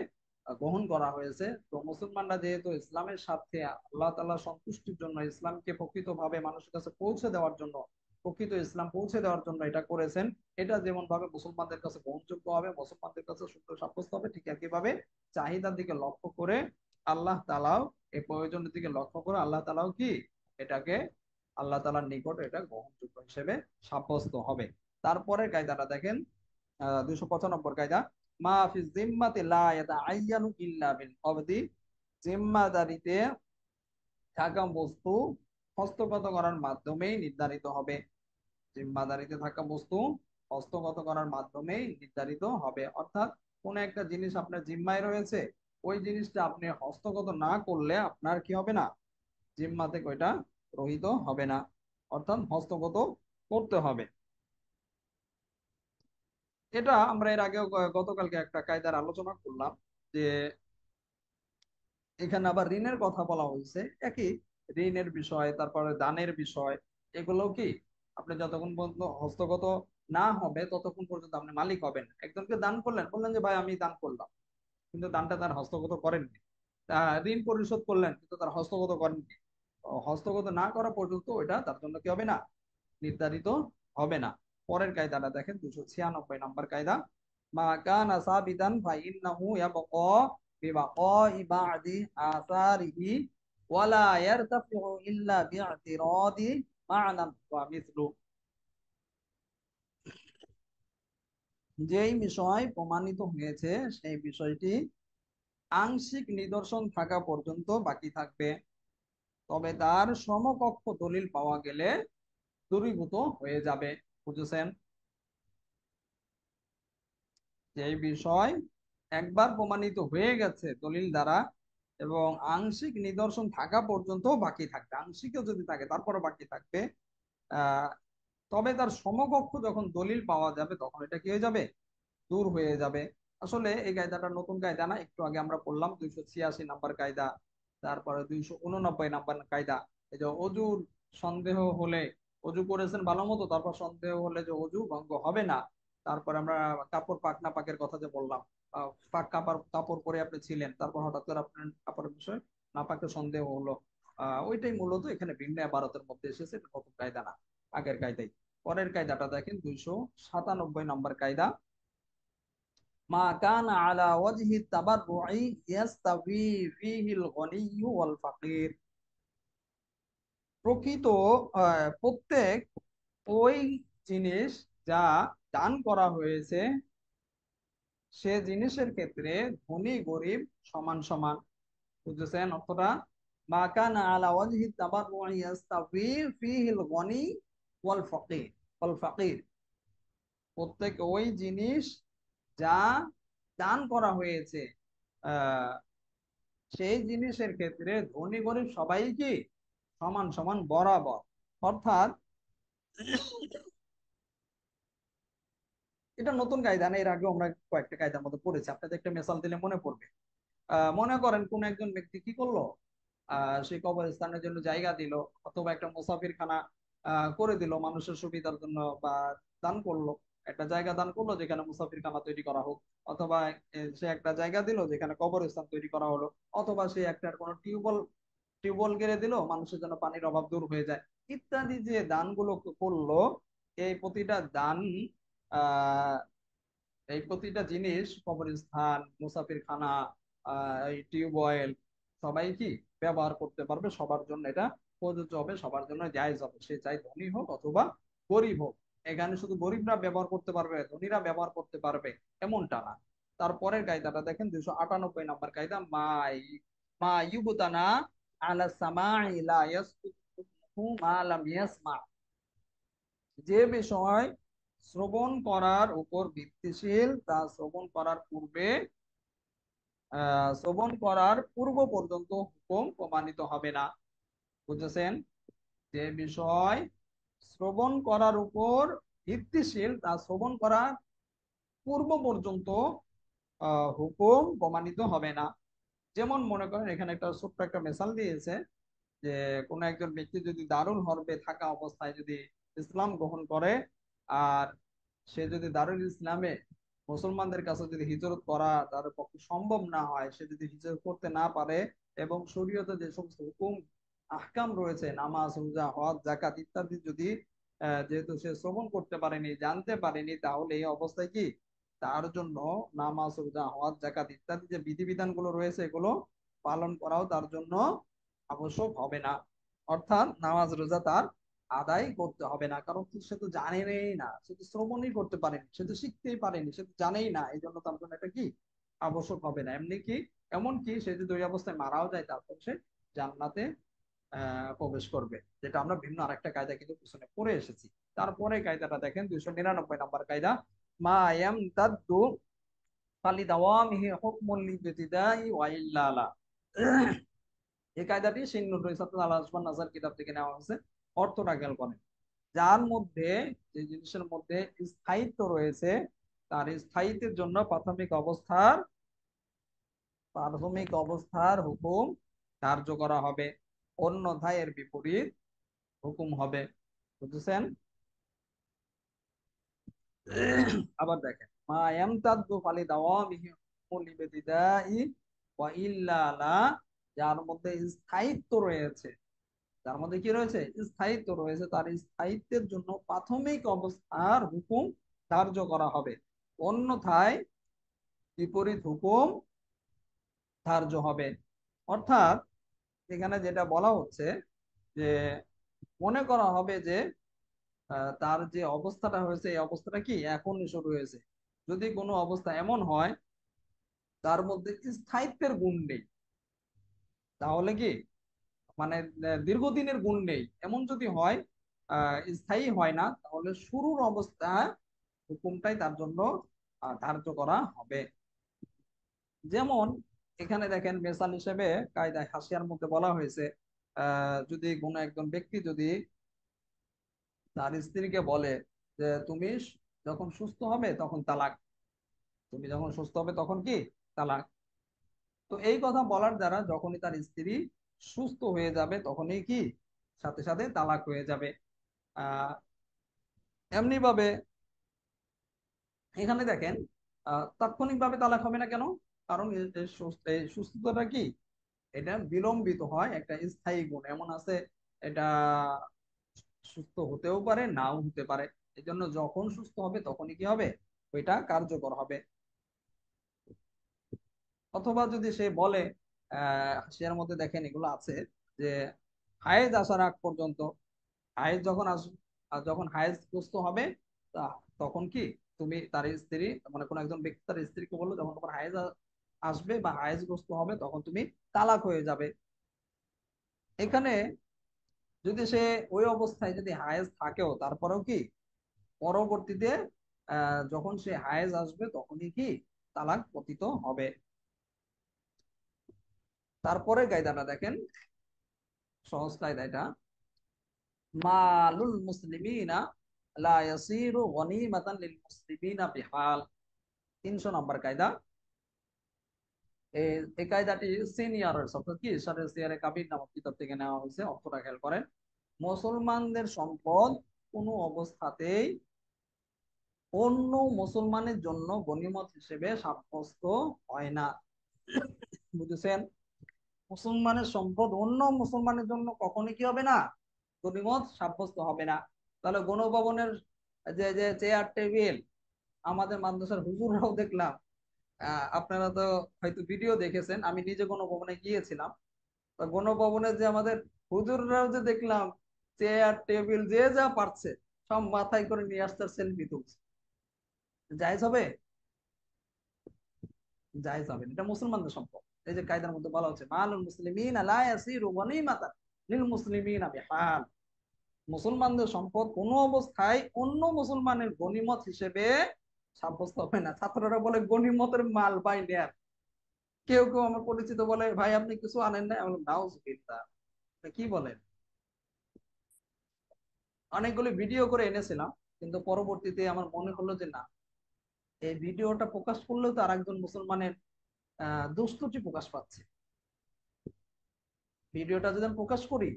গ্রহণ করা হয়েছে। তো মুসলমানরা যেহেতু ইসলামের সাথে আল্লাহ তাআলার সন্তুষ্টির জন্য, ইসলামকে প্রকৃতভাবে মানুষের কাছে পৌঁছে দেওয়ার জন্য, প্রকৃত ইসলাম পৌঁছে দেওয়ার জন্য এটা করেছেন। এটা যেমন ভাবে মুসলমানদের কাছে গ্রহণযোগ্য হবে, মুসলমানদের কাছে সুন্দর সাব্যস্ত হবে, ঠিক একইভাবে চাহিদার দিকে লক্ষ্য করে আল্লাহ তাআলাও, এই প্রয়োজনের দিকে লক্ষ্য করে আল্লাহ তাআলাও কি এটাকে, আল্লাহ তাআলার নিকট এটা গ্রহণযোগ্য হিসেবে সাব্যস্ত হবে। তারপরে কায়দাটা দেখেন, 295 কায়দা, মা ফি জিম্মাতি লা ইয়াতাআয়্যানু ইল্লা বিল কবদি। জিম্মাদারিতে থাকা বস্তু হস্তগত করার মাধ্যমেই নির্ধারিত হবে। জিম্মাদারিতে থাকা বস্তু হস্তগত করার মাধ্যমেই নির্ধারিত হবে, অর্থাৎ কোন একটা জিনিস আপনার জিম্মায় রয়েছে, ওই জিনিসটা আপনি হস্তগত না করলে আপনার কি হবে না, জিম্মা থেকে ওইটা রহিত হবে না, অর্থাৎ হস্তগত করতে হবে। এটা আমরা এর আগেও গতকালকে একটা কায়দার আলোচনা করলাম যে এখানে আবার ঋণের কথা বলা হয়েছে। একই ঋণের বিষয়, তারপরে দানের বিষয়, এগুলো কি আপনি যতক্ষণ পর্যন্ত হস্তগত না হবে ততক্ষণ পর্যন্ত আপনি মালিক হবেন না। একজনকে দান করলেন, বললেন যে ভাই আমি দান করলাম, কিন্তু দানটা তার হস্তগত করেননি। ঋণ পরিশোধ করলেন কিন্তু তার হস্তগত করেননি। হস্তগত না করা পর্যন্ত ওইটা তার জন্য কি হবে না, নির্ধারিত হবে না। পরের কায়দাটা দেখেন, 296 নম্বর কায়দা, মা কানা সাবিতান ফাইন্নাহু ইয়াবকা বিবাকাই বাদি আসারিহি ওয়ালা ইয়ারতাফিউ ইল্লা বি'তিরাদি মা'নান ওয়া মিসলু। যেই বিষয় প্রমাণিত হয়েছে সেই বিষয়টি আংশিক নিদর্শন থাকা পর্যন্ত বাকি থাকবে, তবে তার সমকক্ষ দলিল পাওয়া গেলে দূরীভূত হয়ে যাবে। বুঝেছেন? যে বিষয় একবার প্রমাণিত হয়ে গেছে দলিল দ্বারা এবং আংশিক নিদর্শন থাকা পর্যন্ত বাকি থাকবে, আংশিকও যদি থাকে তারপরে বাকি থাকবে, আহ তবে তার সমকক্ষ যখন দলিল পাওয়া যাবে তখন এটা কি হয়ে যাবে, দূর হয়ে যাবে। আসলে এই কায়দাটা নতুন কায়দা না, একটু আগে আমরা পড়লাম 286 নম্বর কায়দা, তারপরে 289 নম্বর কায়দা। এই যে অজুর সন্দেহ হলে, অজু করেছেন ভালো মতো, তারপর সন্দেহ হলে যে অজু ভঙ্গ হবে না। তারপর আমরা কাপড় পাক না পাকের কথা যে বললাম, পাক কাপড় কাপড় পরে আপনি ছিলেন, তারপর হঠাৎ করে আপনার কাপড়ের বিষয় না পাকে সন্দেহ হলো, ওইটাই মূলত এখানে ভিন্ন ভারতের মধ্যে এসেছে, এটা নতুন কায়দা না, আগের কায়দাই। পরের কায়দাটা দেখেন, 297 নম্বর কায়দা, মা কানা আলা ওয়াজহি তাবাররুই ইয়াস্তাবি ফিহিল গনিয়্যু ওয়াল ফাকির। প্রকৃত প্রত্যেক ওই জিনিস যা দান করা হয়েছে সে জিনিসের ক্ষেত্রে ধনী গরিব সমান সমান। বুঝতেছেন অর্থটা? মা কানা আলা ওয়াজহি তাবাররুই ইয়াস্তাবি ফিহিল গনি ওয়াল ফাকির। প্রত্যেক ওই জিনিস যা দান করা হয়েছে আহ সেই জিনিসের ক্ষেত্রে ধনী গরিব সবাই কি সমান সমান বরাবর। অর্থাৎ এটা নতুন কায়দা না, এর আগে আমরা কয়েকটা কায়দার মধ্যে পড়েছি, আপনাদের একটা মেসাল দিলে মনে পড়বে। মনে করেন কোন একজন ব্যক্তি কি করলো, সে কবরস্থানের জন্য জায়গা দিল, অথবা একটা মুসাফিরখানা করে দিল মানুষের সুবিধার জন্য, বা দান করলো, একটা জায়গা দান করলো যেখানে মুসাফিরখানা তৈরি করা হোক, অথবা সে একটা জায়গা দিল যেখানে কবরস্থান তৈরি করা হলো, অথবা সে একটা কোনো টিউবওয়েল গেড়ে দিল মানুষের জন্য পানির অভাব দূর হয়ে যায়, ইত্যাদি যে দানগুলো করলো, এই প্রতিটা দান আহ এই প্রতিটা জিনিস, কবরস্থান, মুসাফিরখানা, এই টিউবওয়েল, সবাই কি ব্যবহার করতে পারবে, সবার জন্য এটা প্রযোজ্য হবে, সবার জন্য জায়েজ হবে, সে চাই ধনী হোক অথবা গরিব হোক। এখানে শুধু গরিবরা ব্যবহার করতে পারবে, ধনীরা ব্যবহার করতে পারবে এমনটা না। তারপরের কায়দাটা দেখেন, 298 নম্বর কায়দা, মাই মা ইউবতানা আলা সামাই লা ইয়াসকুতু মা লাম ইয়াসমা। যে বিষয় শ্রবণ করার উপর ভিত্তিশীল তা শ্রবণ করার পূর্ব পর্যন্ত হুকুম প্রমাণিত হবে না। বুঝেছেন? যে বিষয় শ্রবণ করার উপর ভিত্তিশীল তা শ্রবণ করার পূর্ব পর্যন্ত হুকুম প্রমাণিত হবে না। যেমন মনে করেন এখানে একটা ছোট্ট একটা মেসাল দিয়েছে, যে কোনো একজন ব্যক্তি যদি দারুল হরবে থাকা অবস্থায় যদি ইসলাম গ্রহণ করে, আর সে যদি দারুল ইসলামে মুসলমানদের কাছে যদি হিজরত করা তার পক্ষে সম্ভব না হয়, সে যদি হিজরত করতে না পারে, এবং শরীয়তে যে সমস্ত হুকুম আহকাম রয়েছে, নামাজ, রোজা, হজ, যাকাত ইত্যাদি যদি যেহেতু সে শ্রবণ করতে পারেনি, জানতে পারেনি, তাহলে এই অবস্থায় কি তার জন্য নামাজ, রোজা, হজ, যাকাত ইত্যাদি যে বিধিবিধান গুলো রয়েছে এগুলো পালন করাও তার জন্য আবশ্যক হবে না। অর্থাৎ নামাজ রোজা তার আদায় করতে হবে না, কারণ সে তো জানেই না, সে তো শ্রবণই করতে পারেনি, সে তো শিখতেই পারেনি, সে তো জানেই না, এই জন্য তার জন্য এটা কি আবশ্যক হবে না। এমনকি সে যদি ওই অবস্থায় মারাও যায়, তারপর সে জান্নাতে প্রবেশ করবে, যেটা আমরা ভিন্ন আরেকটা কায়দা কিন্তু পিছনে পড়ে এসেছি। তারপরে কায়দাটা দেখেন, 299 নম্বর কায়দা, মা ইয়ামতাদ্দু ফালিদাওয়ামিহি হুকমুল লিবতিদাই ওয়া ইল্লা লা। এই কায়দাটি সিন্নুর রিসাত আল আসমান নাজার কিতাব থেকে নেওয়া হয়েছে। অর্থটা খেয়াল করেন, যার মধ্যে, যে জিনিসের মধ্যে স্থায়িত্ব রয়েছে, তার স্থায়িত্বের জন্য প্রাথমিক অবস্থার হুকুম ধার্য করা হবে, অন্যথায় এর বিপরীত হুকুম হবে। বুঝছেন? আবার দেখেন, মা ইয়ামতাদ্দু ফালিদাওয়ামিহি হুকমুল ইবতিদাই ওয়া ইল্লা লা, যার মধ্যে স্থায়িত্ব রয়েছে, যার মধ্যে কি রয়েছে স্থায়িত্ব রয়েছে, তার স্থায়িত্বের জন্য প্রাথমিক অবস্থার হুকুম ধার্য করা হবে, অন্যথায় বিপরীত হুকুম ধার্য হবে। অর্থাৎ এখানে যেটা বলা হচ্ছে, যে মনে করা হবে যে তার যে অবস্থাটা হয়েছে এই অবস্থাটা কি এখনই শুরু হয়েছে। যদি কোনো অবস্থা এমন হয় তার মধ্যে স্থায়িত্বের গুণ নেই, তাহলে কি মানে দীর্ঘদিনের গুণ নেই, এমন যদি হয়, স্থায়ী হয় না, তাহলে শুরুর অবস্থা হুকুমটাই তার জন্য ধার্য করা হবে। যেমন এখানে দেখেন মেসাল হিসেবে কায়দায় হাসিয়ার মধ্যে বলা হয়েছে, যদি কোনো একজন ব্যক্তি যদি তার স্ত্রীকে বলে যে তুমি যখন সুস্থ হবে তখন তালাক, তুমি যখন সুস্থ হবে তখন কি তালাক। তো এই কথা বলার দ্বারা যখনই তার স্ত্রী সুস্থ হয়ে যাবে তখনই কি সাথে সাথে তালাক হয়ে যাবে। আহ এমনি ভাবে এখানে দেখেন, তাৎক্ষণিক ভাবে তালাক হবে না কেন? কারণ এই সুস্থতাটা কি এটা বিলম্বিত হয়, একটা স্থায়ী গুণ এমন আছে, এটা সুস্থ হতেও পারে নাও হতে পারে। এই জন্য যখন সুস্থ হবে তখনই কি হবে, ওইটা কার্যকর হবে। অথবা যদি সে বলে, হাসিয়ার মধ্যে দেখেন এগুলো আছে, যে হায়েজ আসার আগ পর্যন্ত, হায়েজ যখন হায়েজ গ্রস্ত হবে, তা তখন কি তুমি তার স্ত্রী, মানে কোন একজন ব্যক্তি তার স্ত্রীকে বললো যখন তোমার হায়েজ আসবে বা হায়েজগ্রস্ত হবে তখন তুমি তালাক হয়ে যাবে। এখানে যদি সে ওই অবস্থায় যদি হায়েজ থাকেও তারপরেও কি পরবর্তীতে যখন সে হায়েজ আসবে তখনই কি তালাক পতিত হবে। তারপরে কায়দাটা দেখেন, সহজ কায়দা এটা। মালুল মুসলিমিনা লা ইয়াসিরু গনিমাতান লিল মুসলিমিনা বিহাল। 300 নম্বর কায়দা। এই কায়দাটি সিনিয়রের অর্থাৎ কি ইরশাদুল সিয়ারে কাবির নামক কিতাব থেকে নেওয়া হয়েছে। অর্থটা খেয়াল করেন, মুসলমানদের সম্পদ কোনো অবস্থাতেই অন্য মুসলমানের জন্য গনিমত হিসেবে সাব্যস্ত হয় না। বুঝেছেন? মুসলমানের সম্পদ অন্য মুসলমানের জন্য কখনোই কি হবে না, গনিমত সাব্যস্ত হবে না। তাহলে গণভবনের যে যে চেয়ার টেবিল, আমাদের মাদ্রাসার হুজুররাও দেখলাম, আপনারা তো হয়তো ভিডিও দেখেছেন, আমি নিজে গণভবনে গিয়েছিলাম। তো গণভবনে যে আমাদের হুজুররাও যে দেখলাম চেয়ার টেবিল যে যা পারছে সব মাথায় করে নিয়ে আসছে, সেলফি তুলছে। জায়েজ হবে? জায়েজ হবে না। এটা মুসলমানদের সম্পদ। এই যে কায়দার মধ্যে বলা হচ্ছে মালুল মুসলিমিন লা ইয়াসিরু গনিমাতান লিল মুসলিমিনা বিহাল। মুসলমানদের সম্পদ কোনো অবস্থায় অন্য মুসলমানের গনিমত হিসেবে সাব্যস্ত হবে না। ছাত্ররা বলে গনিমতের মাল ভাই নেয়ার। কেউ কেউ আমার পরিচিত বলে ভাই আপনি কিছু আনেন না, আমি বললাম নাউজুবিল্লাহ, কি বলেন। অনেকগুলো ভিডিও করে এনেছিলাম, কিন্তু পরবর্তীতে আমার মনে হলো যে না, এই ভিডিওটা প্রকাশ করলেও তো আরেকজন মুসলমানের দুষ্টুটি প্রকাশ পাচ্ছে। ভিডিওটা যদি আমি প্রকাশ করি,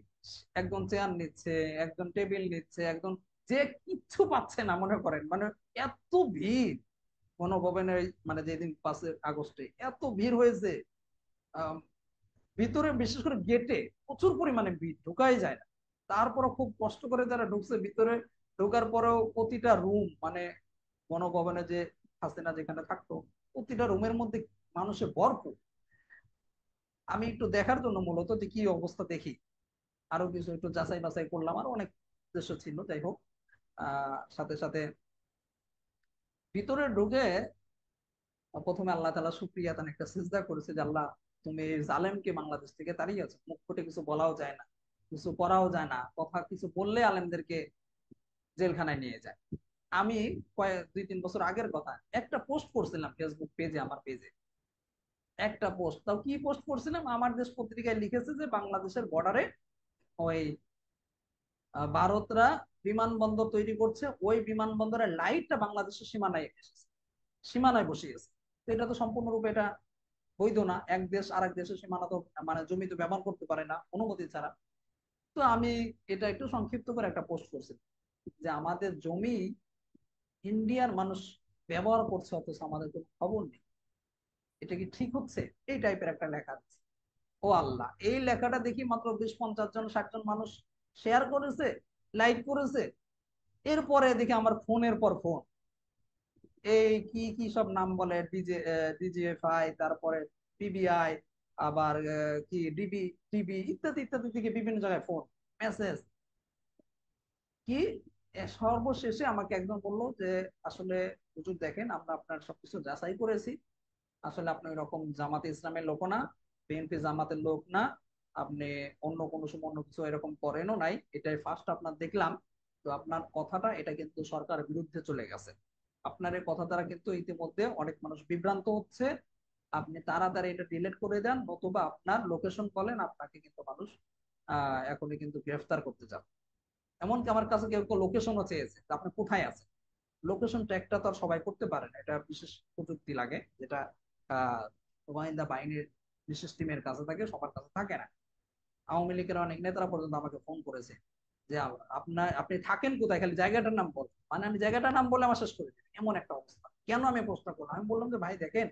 একজন চেয়ার নিচ্ছে, একজন টেবিল নিচ্ছে, একজন যে কিচ্ছু পাচ্ছে না মনে করেন, মানে এত ভিড় গণভবনের, মানে যেদিন 5 আগস্টে এত ভিড় হয়েছে, আহ, ভিতরে বিশেষ করে গেটে প্রচুর পরিমাণে ভিড়, ঢোকাই যায় না। তারপরে খুব কষ্ট করে যারা ঢুকছে ভিতরে, ঢোকার পরেও প্রতিটা রুম, মানে গণভবনে যে হাসিনা যেখানে থাকতো প্রতিটা রুমের মধ্যে মানুষে ভরপুর। আমি একটু দেখার জন্য মূলত যে কি অবস্থা দেখি, আরো কিছু একটু যাচাই বাছাই করলাম, আর অনেক উদ্দেশ্য ছিল, যাই হোক। সাথে সাথে ভিতরে ঢুকে প্রথমে আল্লাহ তাআলা শুকরিয়া তান একটা সিজদা করেছে যে আল্লাহ তুমি এই জালেমকে বাংলাদেশ থেকে তাড়িয়েছো। মুখ ফুটে কিছু বলাও যায় না, কিছু করাও যায় না, কথা কিছু বললে আলেমদেরকে জেলখানায় নিয়ে যায়। আমি 2-3 বছর আগের কথা একটা পোস্ট করছিলাম ফেসবুক পেজে, আমার পেজে একটা পোস্ট, তাও কি পোস্ট করছিলাম, আমার দেশ পত্রিকায় লিখেছে যে বাংলাদেশের বর্ডারে ওই ভারতরা বিমানবন্দর তৈরি করছে, ওই বিমানবন্দরের লাইটটা বাংলাদেশের সীমানায় এসেছে, সীমানায় বসিয়েছে। তো এটা তো সম্পূর্ণরূপে এটা বৈধ না। এক দেশ আরেক দেশের সীমানা তো, মানে জমি তো ব্যবহার করতে পারে না অনুমতি ছাড়া। তো আমি এটা একটু সংক্ষিপ্ত করে একটা পোস্ট করছি যে আমাদের জমি ইন্ডিয়ার মানুষ ব্যবহার করছে অথচ আমাদের কোনো খবর নেই, এটা কি ঠিক হচ্ছে? এই টাইপের একটা লেখা আছে। ও আল্লাহ, এই লেখাটা দেখি মাত্র 20-50 জন 60 জন মানুষ শেয়ার করেছে, লাইক করেছে। এরপরে দেখি আমার ফোনের পর ফোন, এই কি কি সব নাম বলে, ডিজিএফআই, তারপরে পিবিআই, আবার কি ডিবি, টিবি, ইত্যাদি ইত্যাদি থেকে বিভিন্ন জায়গায় ফোন, মেসেজ। কি সর্বশেষে আমাকে একজন বললো যে আসলে হুজুর দেখেন আমরা আপনার সবকিছু যাচাই করেছি, আসলে আপনি ওইরকম জামাতে ইসলামের লোক না, বিএনপি জামাতের লোক না, আপনি অন্য কোনো সময় অন্য কিছু এরকম করেনও নাই, এটাই ফার্স্ট আপনার দেখলাম। তো আপনার কথাটা এটা কিন্তু সরকারের বিরুদ্ধে চলে গেছে। আপনার এই কথা দ্বারা কিন্তু ইতিমধ্যে অনেক মানুষ বিভ্রান্ত হচ্ছে। আপনি তাড়াতাড়ি এটা ডিলিট করে দেন, নতুবা আপনার লোকেশন বলেন, আপনাকে কিন্তু মানুষ এখনই কিন্তু গ্রেফতার করতে যাবে। এমনকি আমার কাছে কেউ কেউ লোকেশনও চেয়েছে যে আপনি কোথায় আছেন। লোকেশন ট্র্যাকটা তো আর সবাই করতে পারে না, এটা বিশেষ প্রযুক্তি লাগে, যেটা আহ গোয়েন্দা বাহিনীর বিশেষ টিমের কাছে থাকে, সবার কাছে থাকে না। আওয়ামী লীগের অনেক নেতারা পর্যন্ত আমাকে ফোন করেছে যে আপনি থাকেন কোথায়, খালি জায়গাটার নাম বল, মানে আমি জায়গাটার নাম বলে আমার শেষ করে দিই, এমন একটা অবস্থা। কেন আমি প্রশ্ন করলাম, আমি বললাম যে ভাই দেখেন,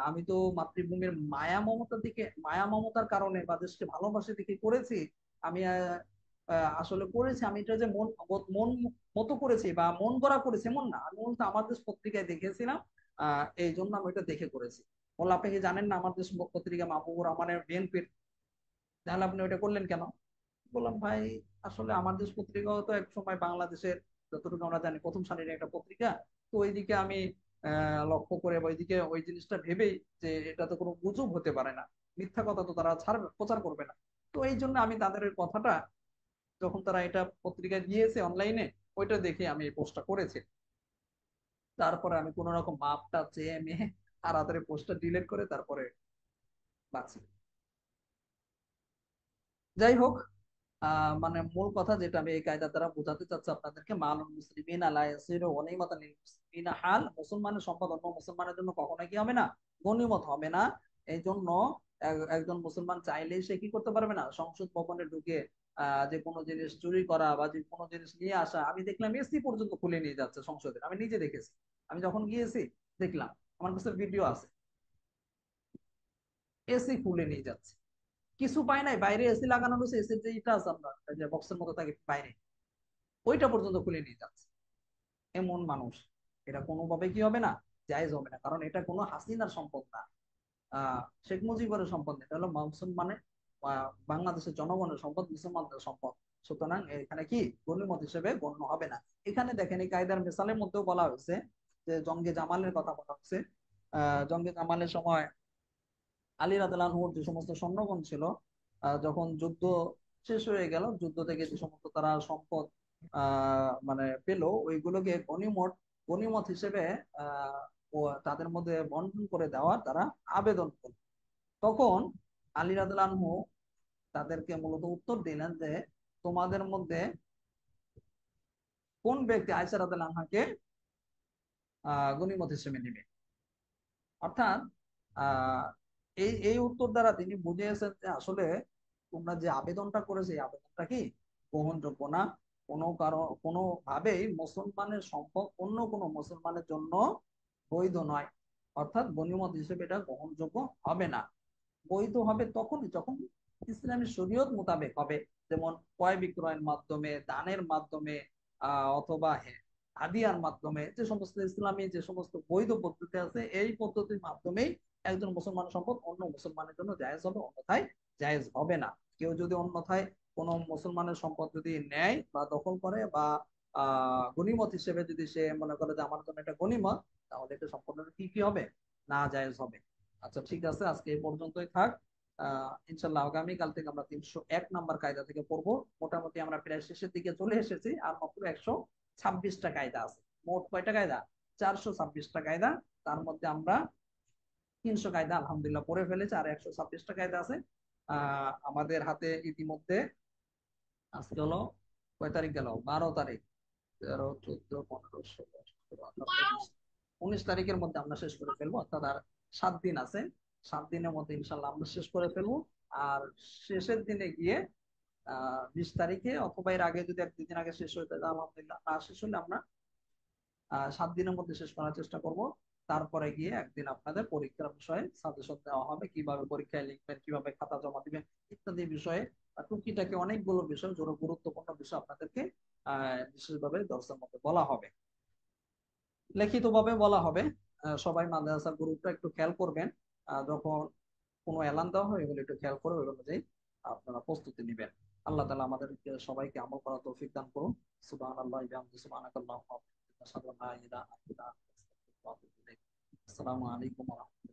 আমি তো মাতৃভূমির মায়া মমতার দিকে, মায়া মমতার কারণে বা দেশকে ভালোবাসে দিকে করেছি। আমি আসলে করেছি, আমি এটা যে মন মন মতো করেছি বা মন গড়া করেছি এমন না, আমি বলতে আমার দেশ পত্রিকায় দেখেছিলাম, এই জন্য আমি এটা দেখে করেছি। বলে আপনি কি জানেন না আমার দেশ পত্রিকা মাহবুবুর রহমানের বিএনপির, তাহলে আপনি ওইটা করলেন কেন? বললাম ভাই আসলে আমার দেশ পত্রিকাও তো এক সময় বাংলাদেশের যতটুকু আমরা জানি প্রথম সারির একটা পত্রিকা। তো ওইদিকে আমি লক্ষ্য করে বা ওইদিকে ওই জিনিসটা ভেবেই যে এটা তো কোনো গুজব হতে পারে না, মিথ্যা কথা তো তারা ছাড়বে, প্রচার করবে না। তো এই জন্য আমি তাদের ওই কথাটা, যখন তারা এটা পত্রিকায় দিয়েছে অনলাইনে, ওইটা দেখে আমি এই পোস্টটা করেছি। তারপরে আমি কোন রকম মাপটা চেয়ে মেয়ে তাড়াতাড়ি পোস্টটা ডিলিট করে তারপরে বাঁচি। যাই হোক, মানে মূল কথা যেটা আমি এই কায়দা দ্বারা বোঝাতে চাচ্ছি আপনাদেরকে, মালুল মুসলিমিন আলা ইয়াসিরু গনিমাতান লিল মুসলিমিন, হাল মুসলমানের সম্পদ অন্য মুসলমানের জন্য কখনোই কি হবে না, গনিমত হবে না। এই জন্য একজন মুসলমান চাইলেই সে কি করতে পারবে না, সংসদ ভবনে ঢুকে যে কোনো জিনিস চুরি করা বা যে কোনো জিনিস নিয়ে আসা। আমি দেখলাম এসি পর্যন্ত খুলে নিয়ে যাচ্ছে সংসদে, আমি নিজে দেখেছি। আমি যখন গিয়েছি দেখলাম, আমার কাছে ভিডিও আছে, এসি খুলে নিয়ে যাচ্ছে। কিছু পায় নাই, বাইরে এসি লাগানো রয়েছে, এসির যে ইটা আছে আমরা যে বক্সের মতো থাকে বাইরে, ওইটা পর্যন্ত খুলে নিয়ে যাচ্ছে। এমন মানুষ, এটা কোনোভাবে কি হবে না, জায়েজ হবে না। কারণ এটা কোনো হাসিনার সম্পদ না, শেখ মুজিবের সম্পদ না, এটা হলো মুসলমানের বাংলাদেশের জনগণের সম্পদ, মুসলমানদের সম্পদ। সুতরাং এখানে কি গনিমত হিসেবে গণ্য হবে না। এখানে দেখেন এই কায়দার মিসালের মধ্যেও বলা হয়েছে যে জঙ্গে জামালের কথা বলা হচ্ছে। জঙ্গে জামালের সময় আলী রাদিয়াল্লাহু আনহুর যে সমস্ত সৈন্যগণ ছিল, যখন যুদ্ধ শেষ হয়ে গেল, যুদ্ধ থেকে যে সমস্ত তারা সম্পদ মানে পেল, ওইগুলোকে গনিমত গনিমত হিসেবে আহ ও তাদের মধ্যে বন্টন করে দেওয়ার তারা আবেদন করল। তখন আলী রাদিয়াল্লাহু আনহু তাদেরকে মূলত উত্তর দিলেন যে তোমাদের মধ্যে কোন ব্যক্তি আয়েশা রাদিয়াল্লাহু আনহাকে গনিমত হিসেবে নেবে। অর্থাৎ আহ এই এই উত্তর দ্বারা তিনি বুঝিয়েছেন যে আসলে তোমরা যে আবেদনটা করেছে এই আবেদনটা কি গ্রহণযোগ্য না। কোনো কারণ কোনো ভাবেই মুসলমানের সম্পদ অন্য কোনো মুসলমানের জন্য বৈধ নয়। অর্থাৎ গনিমত হিসেবে এটা গ্রহণযোগ্য হবে না। বৈধ হবে তখনই যখন ইসলামী শরীয়ত মোতাবেক হবে। যেমন ক্রয় বিক্রয়ের মাধ্যমে, দানের মাধ্যমে, অথবা হাদিয়ার মাধ্যমে, যে সমস্ত ইসলামী যে সমস্ত বৈধ পদ্ধতি আছে, এই পদ্ধতির মাধ্যমেই একজন মুসলমানের সম্পদ অন্য মুসলমানের জন্য জায়েজ হবে, অন্যথায় জায়েজ হবে না। কেউ যদি অন্যথায় কোন মুসলমানের সম্পদ যদি নেয় বা দখল করে বা গনিমত হিসেবে যদি সে মনে করে যে আমার জন্য এটা গনিমত, তাহলে এটা সম্পূর্ণ কি কি হবে, না জায়েজ হবে। আচ্ছা ঠিক আছে, আজকে এই পর্যন্তই থাক। ইনশাল্লাহ আগামীকাল থেকে আমরা 301 নম্বর কায়দা থেকে পড়বো। মোটামুটি আমরা প্রায় শেষের দিকে চলে এসেছি, আর মাত্র 126টা কায়দা আছে। মোট কয়টা কায়দা, 426টা কায়দা। তার মধ্যে আমরা 300 কায়দা আলহামদুলিল্লাহ পড়ে ফেলেছি, আর 126টা কায়দা আছে আমাদের হাতে ইতিমধ্যে। আজকে হলো কয় তারিখ গেল, 12 তারিখ, 13, 14, 15, 16, 17, 18, 19 তারিখের মধ্যে আমরা শেষ করে ফেলবো। অর্থাৎ আর 7 দিন আছে, 7 দিনের মধ্যে ইনশাল্লাহ আমরা শেষ করে ফেলবো। আর শেষের দিনে গিয়ে 20 তারিখে অথবা এর আগে যদি 1-2 দিন আগে শেষ হয়ে যায় আলহামদুলিল্লাহ, না শেষ হলে আমরা 7 দিনের মধ্যে শেষ করার চেষ্টা করব। তারপরে গিয়ে একদিন আপনাদের পরীক্ষার বিষয়ে সাজেশন দেওয়া হবে, কিভাবে পরীক্ষায় লিখবেন, কিভাবে খাতা জমা দিবেন ইত্যাদি বিষয়ে। টুকিটাকি অনেকগুলো বিষয়, জোর গুরুত্বপূর্ণ বিষয় আপনাদেরকে বিশেষভাবে দর্শের মধ্যে বলা হবে, লিখিত ভাবে বলা হবে। সবাই মাদ্রাসার গ্রুপটা একটু খেয়াল করবেন, যখন কোনো এলান দেওয়া হয় এগুলো একটু খেয়াল করে ওই অনুযায়ী আপনারা প্রস্তুতি নেবেন। আল্লাহ তাআলা আমাদেরকে সবাইকে আমল করার তৌফিক দান করুন। সুবহানাল্লাহি ওয়া বিহামদিহি, সুবহানাকাল্লাহুম্মা ওয়া বিহামদিকা, আশহাদু আল্লা ইলাহা ইল্লা আনতা, আস্তাগফিরুকা ওয়া আতুবু ইলাইক। আসসালামু আলাইকুম ওয়া রাহমাতুল্লাহ।